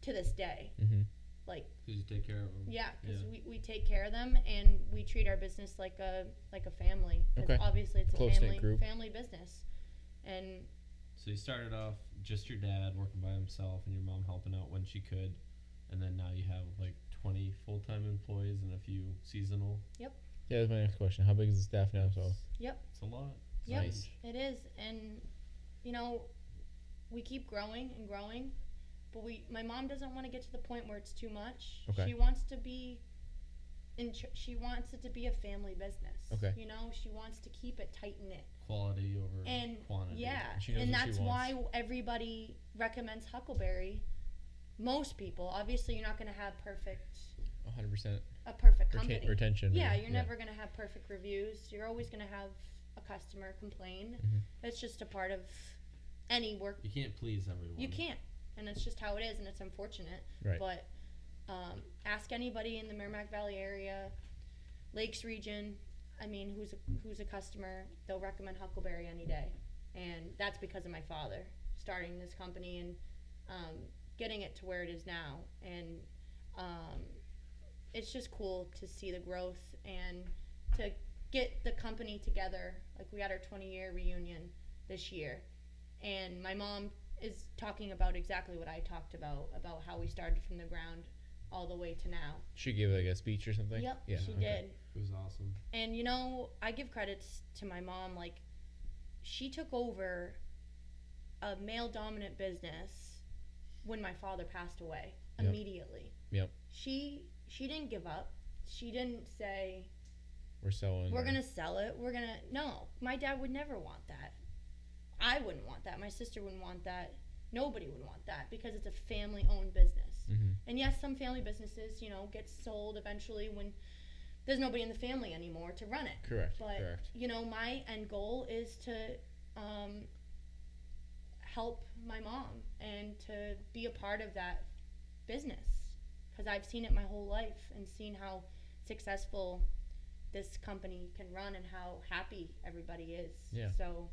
to this day. Mm-hmm. Like, because you take care of them. Yeah, because we take care of them, and we treat our business like a family. Okay. Obviously, it's Close-knit a group. family business. And so you started off just your dad working by himself and your mom helping out when she could, and then now you have like 20 full-time employees and a few seasonal. Yep. Yeah, that's my next question. How big is the staff now? So. Yep. It's a lot. Yep. Nice. It is, and we keep growing and growing, but my mom doesn't want to get to the point where it's too much. Okay. She wants to be she wants it to be a family business. Okay. She wants to keep it tight knit. Quality over quantity. Yeah, She knows and what she that's wants. why everybody recommends Huckleberry. Most people, obviously, you're not going to have 100% a perfect company. retention. Yeah, you're never going to have perfect reviews. You're always going to have a customer complain. Mhm. It's just a part of any work. You can't please everyone. You can't, and it's just how it is, and it's unfortunate. Right. But ask anybody in the Merrimack Valley area, Lakes region. I mean, who's a customer? They'll recommend Huckleberry any day, and that's because of my father starting this company and getting it to where it is now. And it's just cool to see the growth and to get the company together. Like, we had our 20-year reunion this year, and my mom is talking about exactly what I talked about how we started from the ground all the way to now. She gave like a speech or something? Yep, Yeah, she okay. did. It was awesome. And I give credits to my mom. Like, she took over a male-dominant business when my father passed away. Yep. Immediately. Yep. She didn't give up. She didn't say, We're selling. we're going to sell it. No, my dad would never want that. I wouldn't want that. My sister wouldn't want that. Nobody would want that, because it's a family-owned business. Mm-hmm. And yes, some family businesses, get sold eventually when there's nobody in the family anymore to run it. Correct. But, Correct. my end goal is to help my mom and to be a part of that business, because I've seen it my whole life and seen how successful this company can run and how happy everybody is. Yeah. So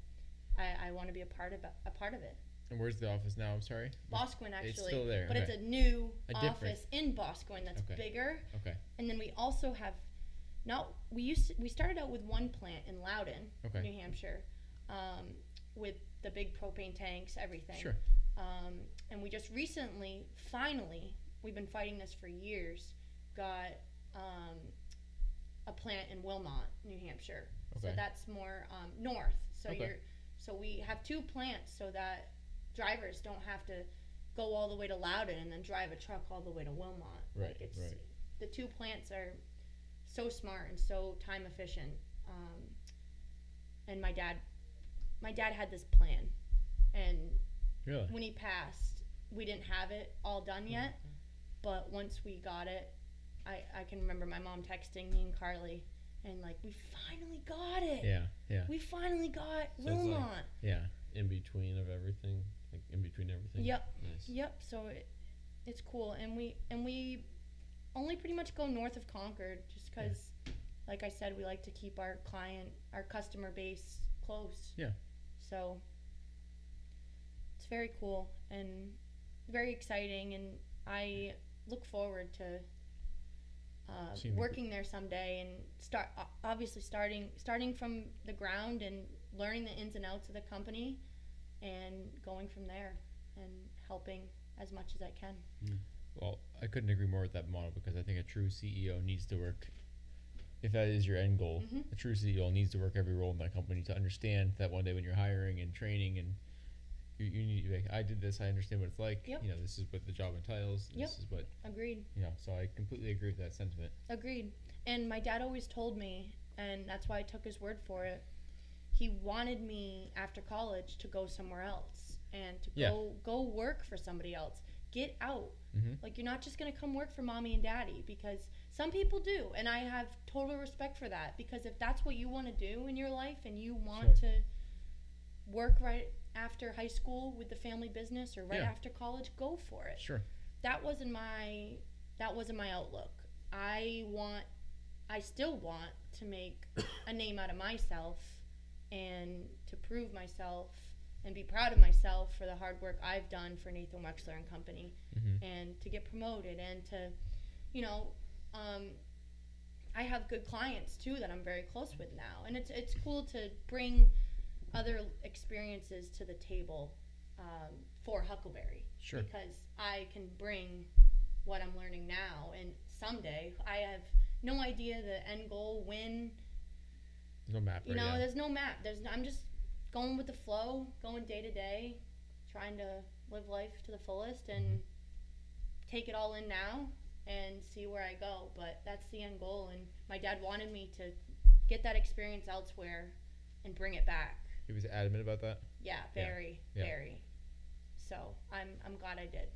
I want to be a part of it. And where's the office now? I'm sorry. Bosquen, actually. It's still there. But Okay. it's a new different- office in Bosquen that's Okay. bigger. Okay. And then we also have we started out with one plant in Loudon, Okay. New Hampshire, with the big propane tanks, everything. Sure. And we just recently, finally, we've been fighting this for years, got a plant in Wilmot, New Hampshire. Okay. So that's more north. So Okay. so we have two plants so that drivers don't have to go all the way to Loudon and then drive a truck all the way to Wilmot. Right, Like, right. The two plants are so smart and so time efficient. And my dad had this plan, and Really? when he passed, we didn't have it all done yet. But once we got it, I can remember my mom texting me and Carly, and like, we finally got it. Yeah. Yeah. We finally got So it's like- Wilmot. Yeah. In between of everything, like in between everything. Yep. Nice. Yep. So it's cool, and we only pretty much go north of Concord, just because, like I said, we like to keep our customer base close. Yeah. So it's very cool and very exciting, and I look forward to Seeing the working there someday and obviously starting from the ground and learning the ins and outs of the company. and going from there and helping as much as I can. Well, I couldn't agree more with that model, because I think a true CEO needs to work, if that is your end goal, a true CEO needs to work every role in that company to understand that one day when you're hiring and training, and you need to be like, I did this, I understand what it's like. Yep. This is what the job entitles. This is what, Agreed. so I completely agree with that sentiment. Agreed. And my dad always told me, and that's why I took his word for it, he wanted me after college to go somewhere else and to go work for somebody else. Get out. Like, you're not just going to come work for mommy and daddy, because some people do, and I have total respect for that, because if that's what you want to do in your life and you want to work right after high school with the family business or right after college, go for it. Sure. That wasn't my outlook. I still want to make a name out of myself and to prove myself and be proud of myself for the hard work I've done for Nathan Wexler and Company, and to get promoted, and to, I have good clients too that I'm very close with now, and it's cool to bring other experiences to the table for Huckleberry. Sure. Because I can bring what I'm learning now, and someday I have no idea the end goal, when. No map. There's no map. I'm just going with the flow, going day to day, trying to live life to the fullest and take it all in now and see where I go. But that's the end goal, and my dad wanted me to get that experience elsewhere and bring it back. He was adamant about that? Yeah, very. So I'm glad I did.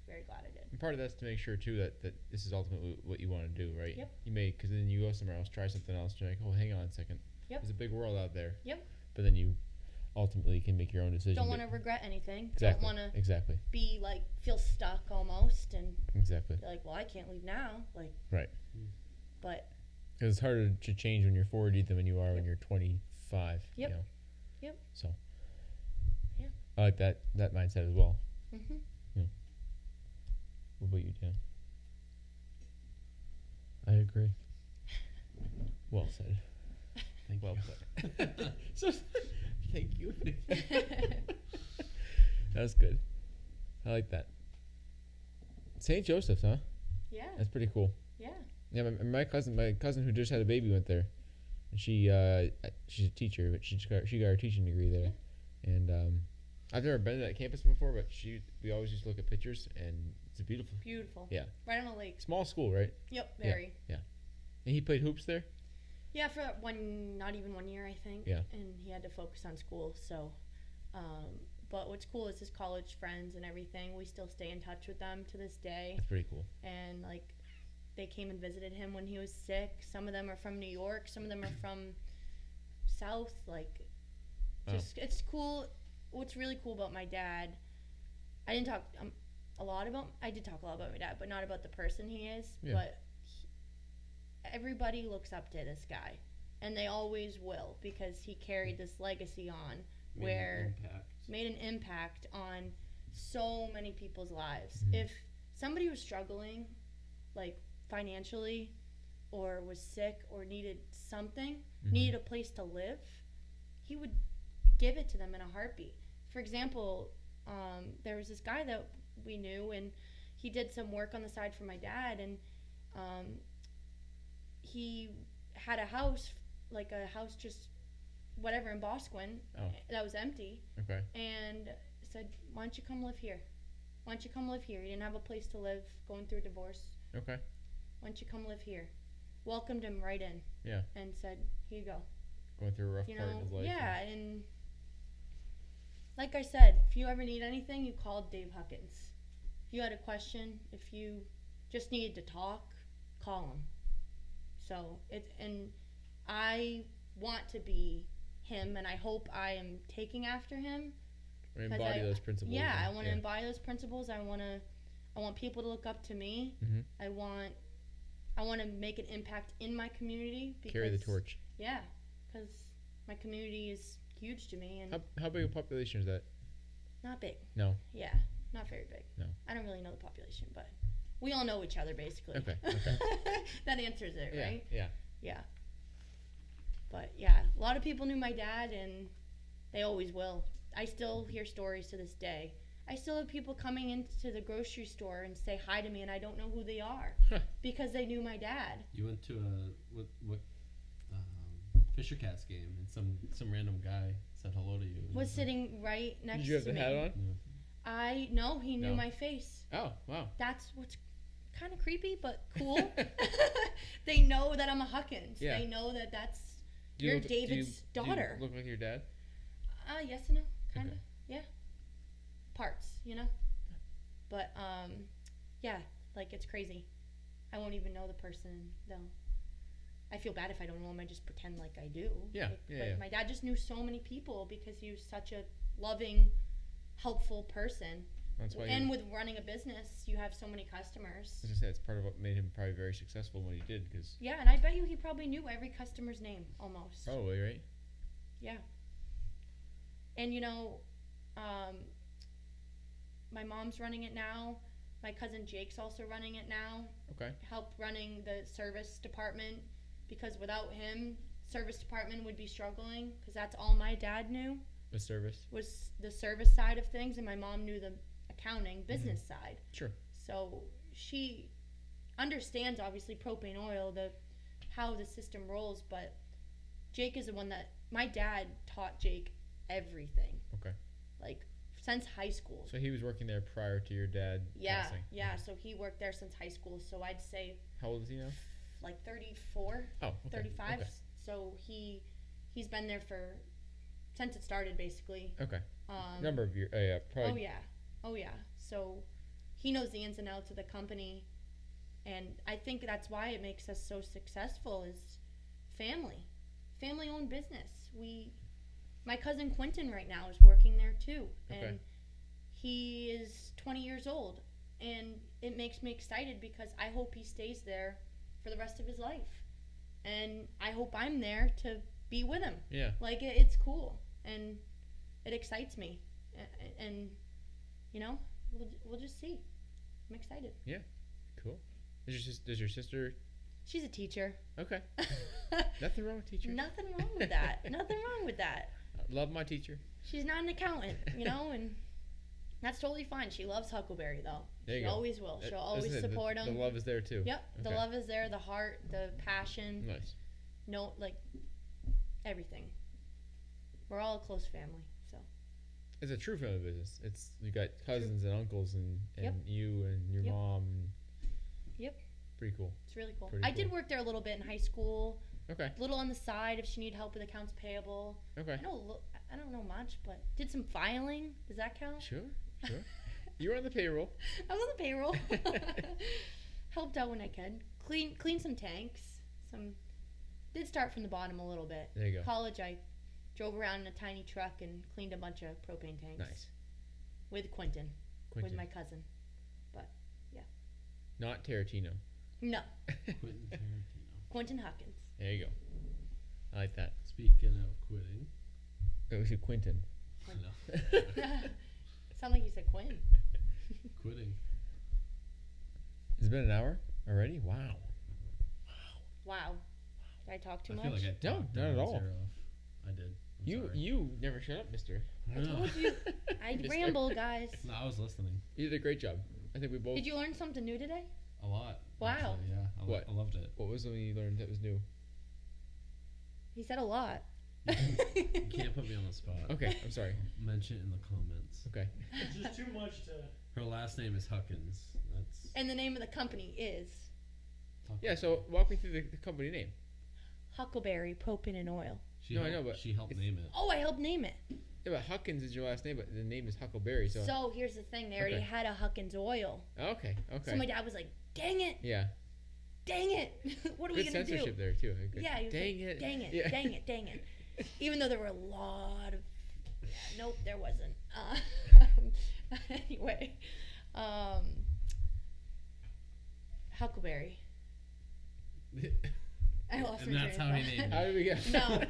Very glad I did. And part of that's to make sure too that this is ultimately what you want to do, right? Yep. You may, because then you go somewhere else, try something else, you're like, oh, hang on a second. Yep. There's a big world out there. Yep. But then you ultimately can make your own decision. Don't want to regret anything. Exactly. Don't want to be like, feel stuck almost and exactly. be like, well, I can't leave now. Like. Right. But. Because it's harder to change when you're 40 than when you are when you're 25. Yep. Yep. So. Yeah. I like that mindset as well. Yeah. What about you, Dan? I agree. Well said. Thank you. Said. So, thank you. That's good. I like that. St. Joseph's, huh? Yeah. That's pretty cool. Yeah. Yeah, my cousin who just had a baby went there, and she's a teacher, but she got her teaching degree there, and I've never been to that campus before, but we always used to look at pictures, and it's beautiful. Beautiful. Yeah. Right on a lake. Small school, right? Yep. Very. Yeah. And he played hoops there? Yeah, for not even 1 year, I think. Yeah. And he had to focus on school, so. But what's cool is his college friends and everything. We still stay in touch with them to this day. That's pretty cool. And they came and visited him when he was sick. Some of them are from New York. Some of them are from South. It's cool. What's really cool about my dad, I did talk a lot about my dad, but not about the person he is. Yeah. But everybody looks up to this guy, and they always will, because he carried this legacy on, made an impact on so many people's lives. If somebody was struggling, financially, or was sick, or needed something, needed a place to live, he would give it to them in a heartbeat. For example, there was this guy that we knew, and he did some work on the side for my dad, and he had a house just whatever in Bosquen that was empty. Okay. And said, why don't you come live here? Why don't you come live here? He didn't have a place to live, going through a divorce. Okay. Why don't you come live here? Welcomed him right in. Yeah. And said, here you go. Going through a rough part in his life. Yeah, and like I said, if you ever need anything, you called Dave Huckins. If you had a question, if you just needed to talk, call him. So and I want to be him, and I hope I am taking after him. Embody those principles. Yeah, I want to embody those principles. I want people to look up to me. I want to make an impact in my community. Because, carry the torch. Yeah, because my community is huge to me. And how big a population is that? Not big. No. Yeah, not very big. No. I don't really know the population, but we all know each other, basically. Okay. That answers it, right? Yeah. Yeah. But yeah, a lot of people knew my dad, and they always will. I still hear stories to this day. I still have people coming into the grocery store and say hi to me, and I don't know who they are because they knew my dad. You went to a Fisher Cats game, and some random guy said hello to you. Was sitting right next to me. Did you have the hat on? No, he knew my face. Oh, wow. That's what's kind of creepy, but cool. They know that I'm a Huckins. Yeah. They know that that's David's daughter. Do you look like your dad? Yes and no, kind of. Okay. Yeah. Parts, you know. But yeah, like it's crazy. I won't even know the person though. I feel bad if I don't know him. I just pretend like I do. Yeah, but my dad just knew so many people because he was such a loving, helpful person. That's why. And with running a business, you have so many customers. As I said, it's part of what made him probably very successful when he did. Cause yeah, and I bet you he probably knew every customer's name almost. Probably, right? Yeah. And you know, my mom's running it now. My cousin Jake's also running it now. Okay. Helped running the service department because without him, service department would be struggling because that's all my dad knew. The service? Was the service side of things, and my mom knew the accounting business side. Sure. So she understands obviously propane oil, how the system rolls, but Jake is the one that my dad taught Jake everything. Okay. Like since high school. So he was working there prior to your dad passing. Yeah, so he worked there since high school. So I'd say how old is he now? Like 34. Oh, okay. 35. Okay. So he's been there since it started basically. Okay. Number of years. Yeah, probably. Oh yeah. So he knows the ins and outs of the company, and I think that's why it makes us so successful is family-owned business. My cousin Quentin right now is working there too, and he is 20 years old, and it makes me excited because I hope he stays there for the rest of his life, and I hope I'm there to be with him. Yeah. Like it's cool, and it excites me, and you know, we'll just see. I'm excited. Yeah. Cool. Does your sister? She's a teacher. Okay. Nothing wrong with teachers. Nothing wrong with that. Nothing wrong with that. Love my teacher. She's not an accountant, you know, and that's totally fine. She loves Huckleberry, though. She always will. She'll always support him. The love is there, too. Yep. Okay. The love is there, the heart, the passion. Nice. No, like, everything. We're all a close family, so. It's a true family business. You got cousins and uncles and you and your mom. Yep. Pretty cool. It's really cool. I did work there a little bit in high school. Okay. A little on the side if she needed help with accounts payable. Okay. I don't know much, but did some filing. Does that count? Sure. You were on the payroll. I was on the payroll. Helped out when I could. Clean some tanks. Did start from the bottom a little bit. There you go. College, I drove around in a tiny truck and cleaned a bunch of propane tanks. Nice. With Quentin. With my cousin. But, yeah. Not Tarantino. No. Quentin Tarantino. Quentin Huckins. There you go. I like that. Speaking of quitting. It was Quentin. No. Sound like you said Quinn. Quitting. It's been an hour already? Wow. Did I talk too much? I feel like I talked. No, not at all. I did. You never shut up, mister. I told you. I ramble, guys. No, I was listening. You did a great job. I think we both. Did you learn something new today? A lot. Wow. Actually, yeah. I loved it. What was something you learned that was new? He said a lot. You can't put me on the spot. Okay, I'm sorry. Mention it in the comments. Okay. It's just too much to. Her last name is Huckins. And the name of the company is. Yeah. So walk me through the company name. Huckleberry Propane and Oil. I know, but she helped name it. Oh, I helped name it. Yeah, but Huckins is your last name, but the name is Huckleberry. So here's the thing: they already had a Huckins Oil. Okay. So my dad was like, "Dang it! Yeah. Dang it! What are we gonna do?" Good censorship there too. Good. Yeah. He was Dang like, it! Dang it! Yeah. Dang it! Dang it! Even though there were a lot of. Yeah, nope, there wasn't. Anyway, Huckleberry. I lost and my that's train how of he thought. named it. How did we get? No.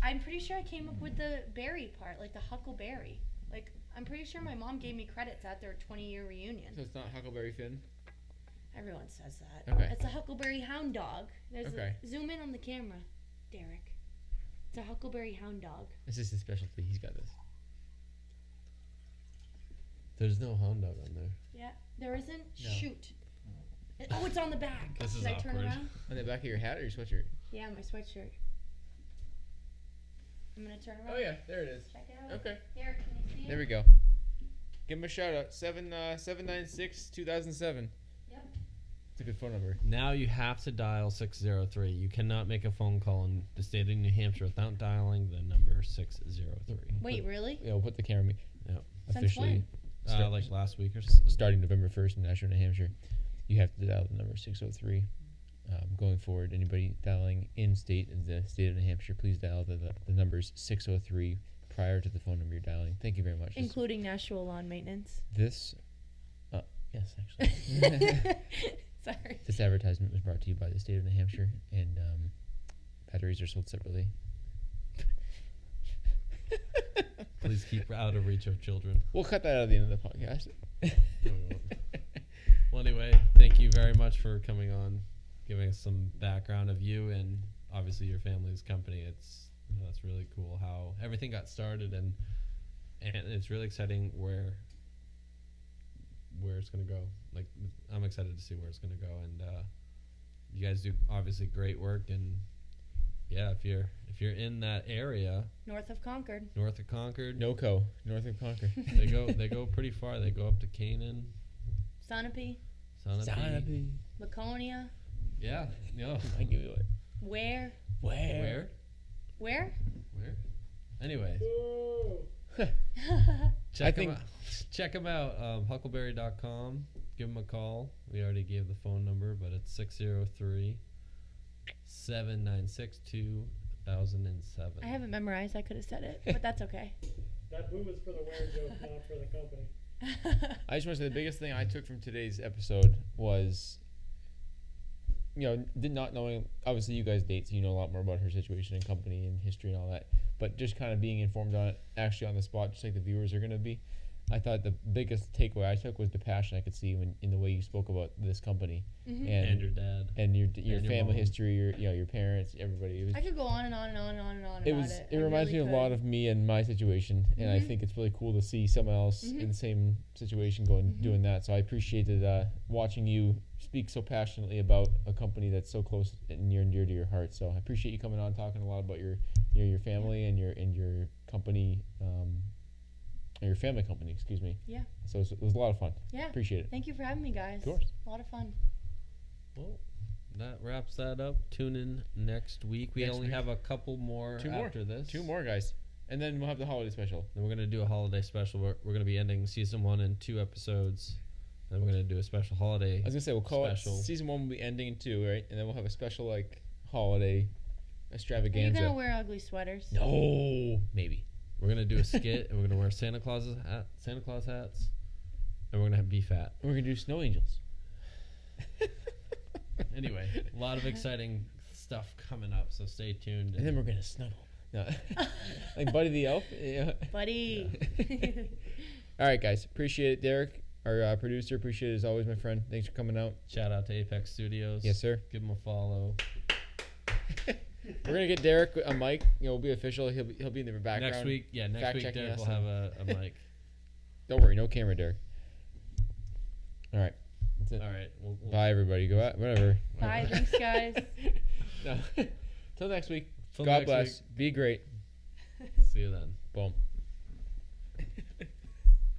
I'm pretty sure I came up with the berry part, like the Huckleberry. Like, I'm pretty sure my mom gave me credits at their 20-year reunion. So it's not Huckleberry Finn? Everyone says that. Okay. It's a Huckleberry hound dog. Okay. Zoom in on the camera, Derek. It's a Huckleberry hound dog. This is his specialty. He's got this. There's no hound dog on there. Yeah, there isn't. No. Shoot. Oh, it's on the back. This is Should I turn awkward. around? On the back of your hat or your sweatshirt? Yeah, my sweatshirt. I'm gonna turn around. Oh yeah, there it is. Check it out. Okay. Here, can you see it? There we go. Give him a shout out. 796-2007. Yep. It's a good phone number. Now you have to dial 603. You cannot make a phone call in the state of New Hampshire without dialing the number 603. Wait, really? Yeah, we'll put the camera. Yep. Since Officially, when? Like last week or something. starting November 1st in Nashua, New Hampshire, you have to dial the number 603. Going forward, anybody dialing in state in the state of New Hampshire, please dial the numbers 603 prior to the phone number you're dialing. Thank you very much. Including Nashua lawn maintenance. This, yes, actually. Sorry. This advertisement was brought to you by the state of New Hampshire, and batteries are sold separately. Please keep out of reach of children. We'll cut that out at the end of the podcast. No, we won't. Well, anyway, thank you very much for coming on, giving us some background of you and obviously your family's company. It's really cool how everything got started, and it's really exciting where it's going to go. Like, I'm excited to see where it's going to go, and you guys do obviously great work. And yeah, if you're in that area, North of Concord. north of Concord, North of Concord. they go pretty far. They go up to Canaan, Sunapee. Sunapee. Laconia. Yeah, no. I give you it. Where? Where? Anyway, check them out. Huckleberry.com. Give them a call. We already gave the phone number, but it's 603-796-2007. I haven't memorized. I could have said it, but that's okay. That boo was for the wear joke, not for the company. I just want to say the biggest thing I took from today's episode was, not knowing, obviously you guys date, so you know a lot more about her situation and company and history and all that, but just kind of being informed on it actually on the spot, just like the viewers are going to be. I thought the biggest takeaway I took was the passion I could see in the way you spoke about this company And your dad. and your your family mom. history, your parents, everybody. I could go on and on and on and on and on It about was. it. It reminds me a lot of me and my situation, and I think it's really cool to see someone else in the same situation doing that. So I appreciated watching you speak so passionately about a company that's so close and near and dear to your heart. So I appreciate you coming on, talking a lot about your family and your company, your family company. Excuse me. Yeah. So it was a lot of fun. Yeah. Appreciate it. Thank you for having me, guys. Of course. A lot of fun. Well, that wraps that up. Tune in next week. We Next only week. have a couple more after this. Two more, guys. And then we'll have the holiday special. Then we're going to do a holiday special. We're going to be ending season 1 in 2 episodes. Then we're going to do a special holiday. I was going to say, we'll call special. it season 1 will be ending in 2, right? And then we'll have a special, holiday Are you extravaganza. going to wear ugly sweaters? No, maybe. We're going to do a skit, and we're going to wear Santa Claus hats, and we're going to have beef fat. We're going to do snow angels. Anyway, a lot of exciting stuff coming up, so stay tuned. And then we're going to snuggle. No. Like Buddy the Elf. Yeah. Buddy. All right, guys. Appreciate it, Derek, our producer. Appreciate it as always, my friend. Thanks for coming out. Shout out to Apex Studios. Yes, sir. Give them a follow. We're going to get Derek a mic. We'll be official. He'll be in the background. Next week, fact-checking Derek us will have a mic. Don't worry. No camera, Derek. All right. That's it. All right. We'll Bye, everybody. Go out. Whatever. Bye. Thanks, guys. No. Till next week. Till God next bless. Be great. See you then. Boom.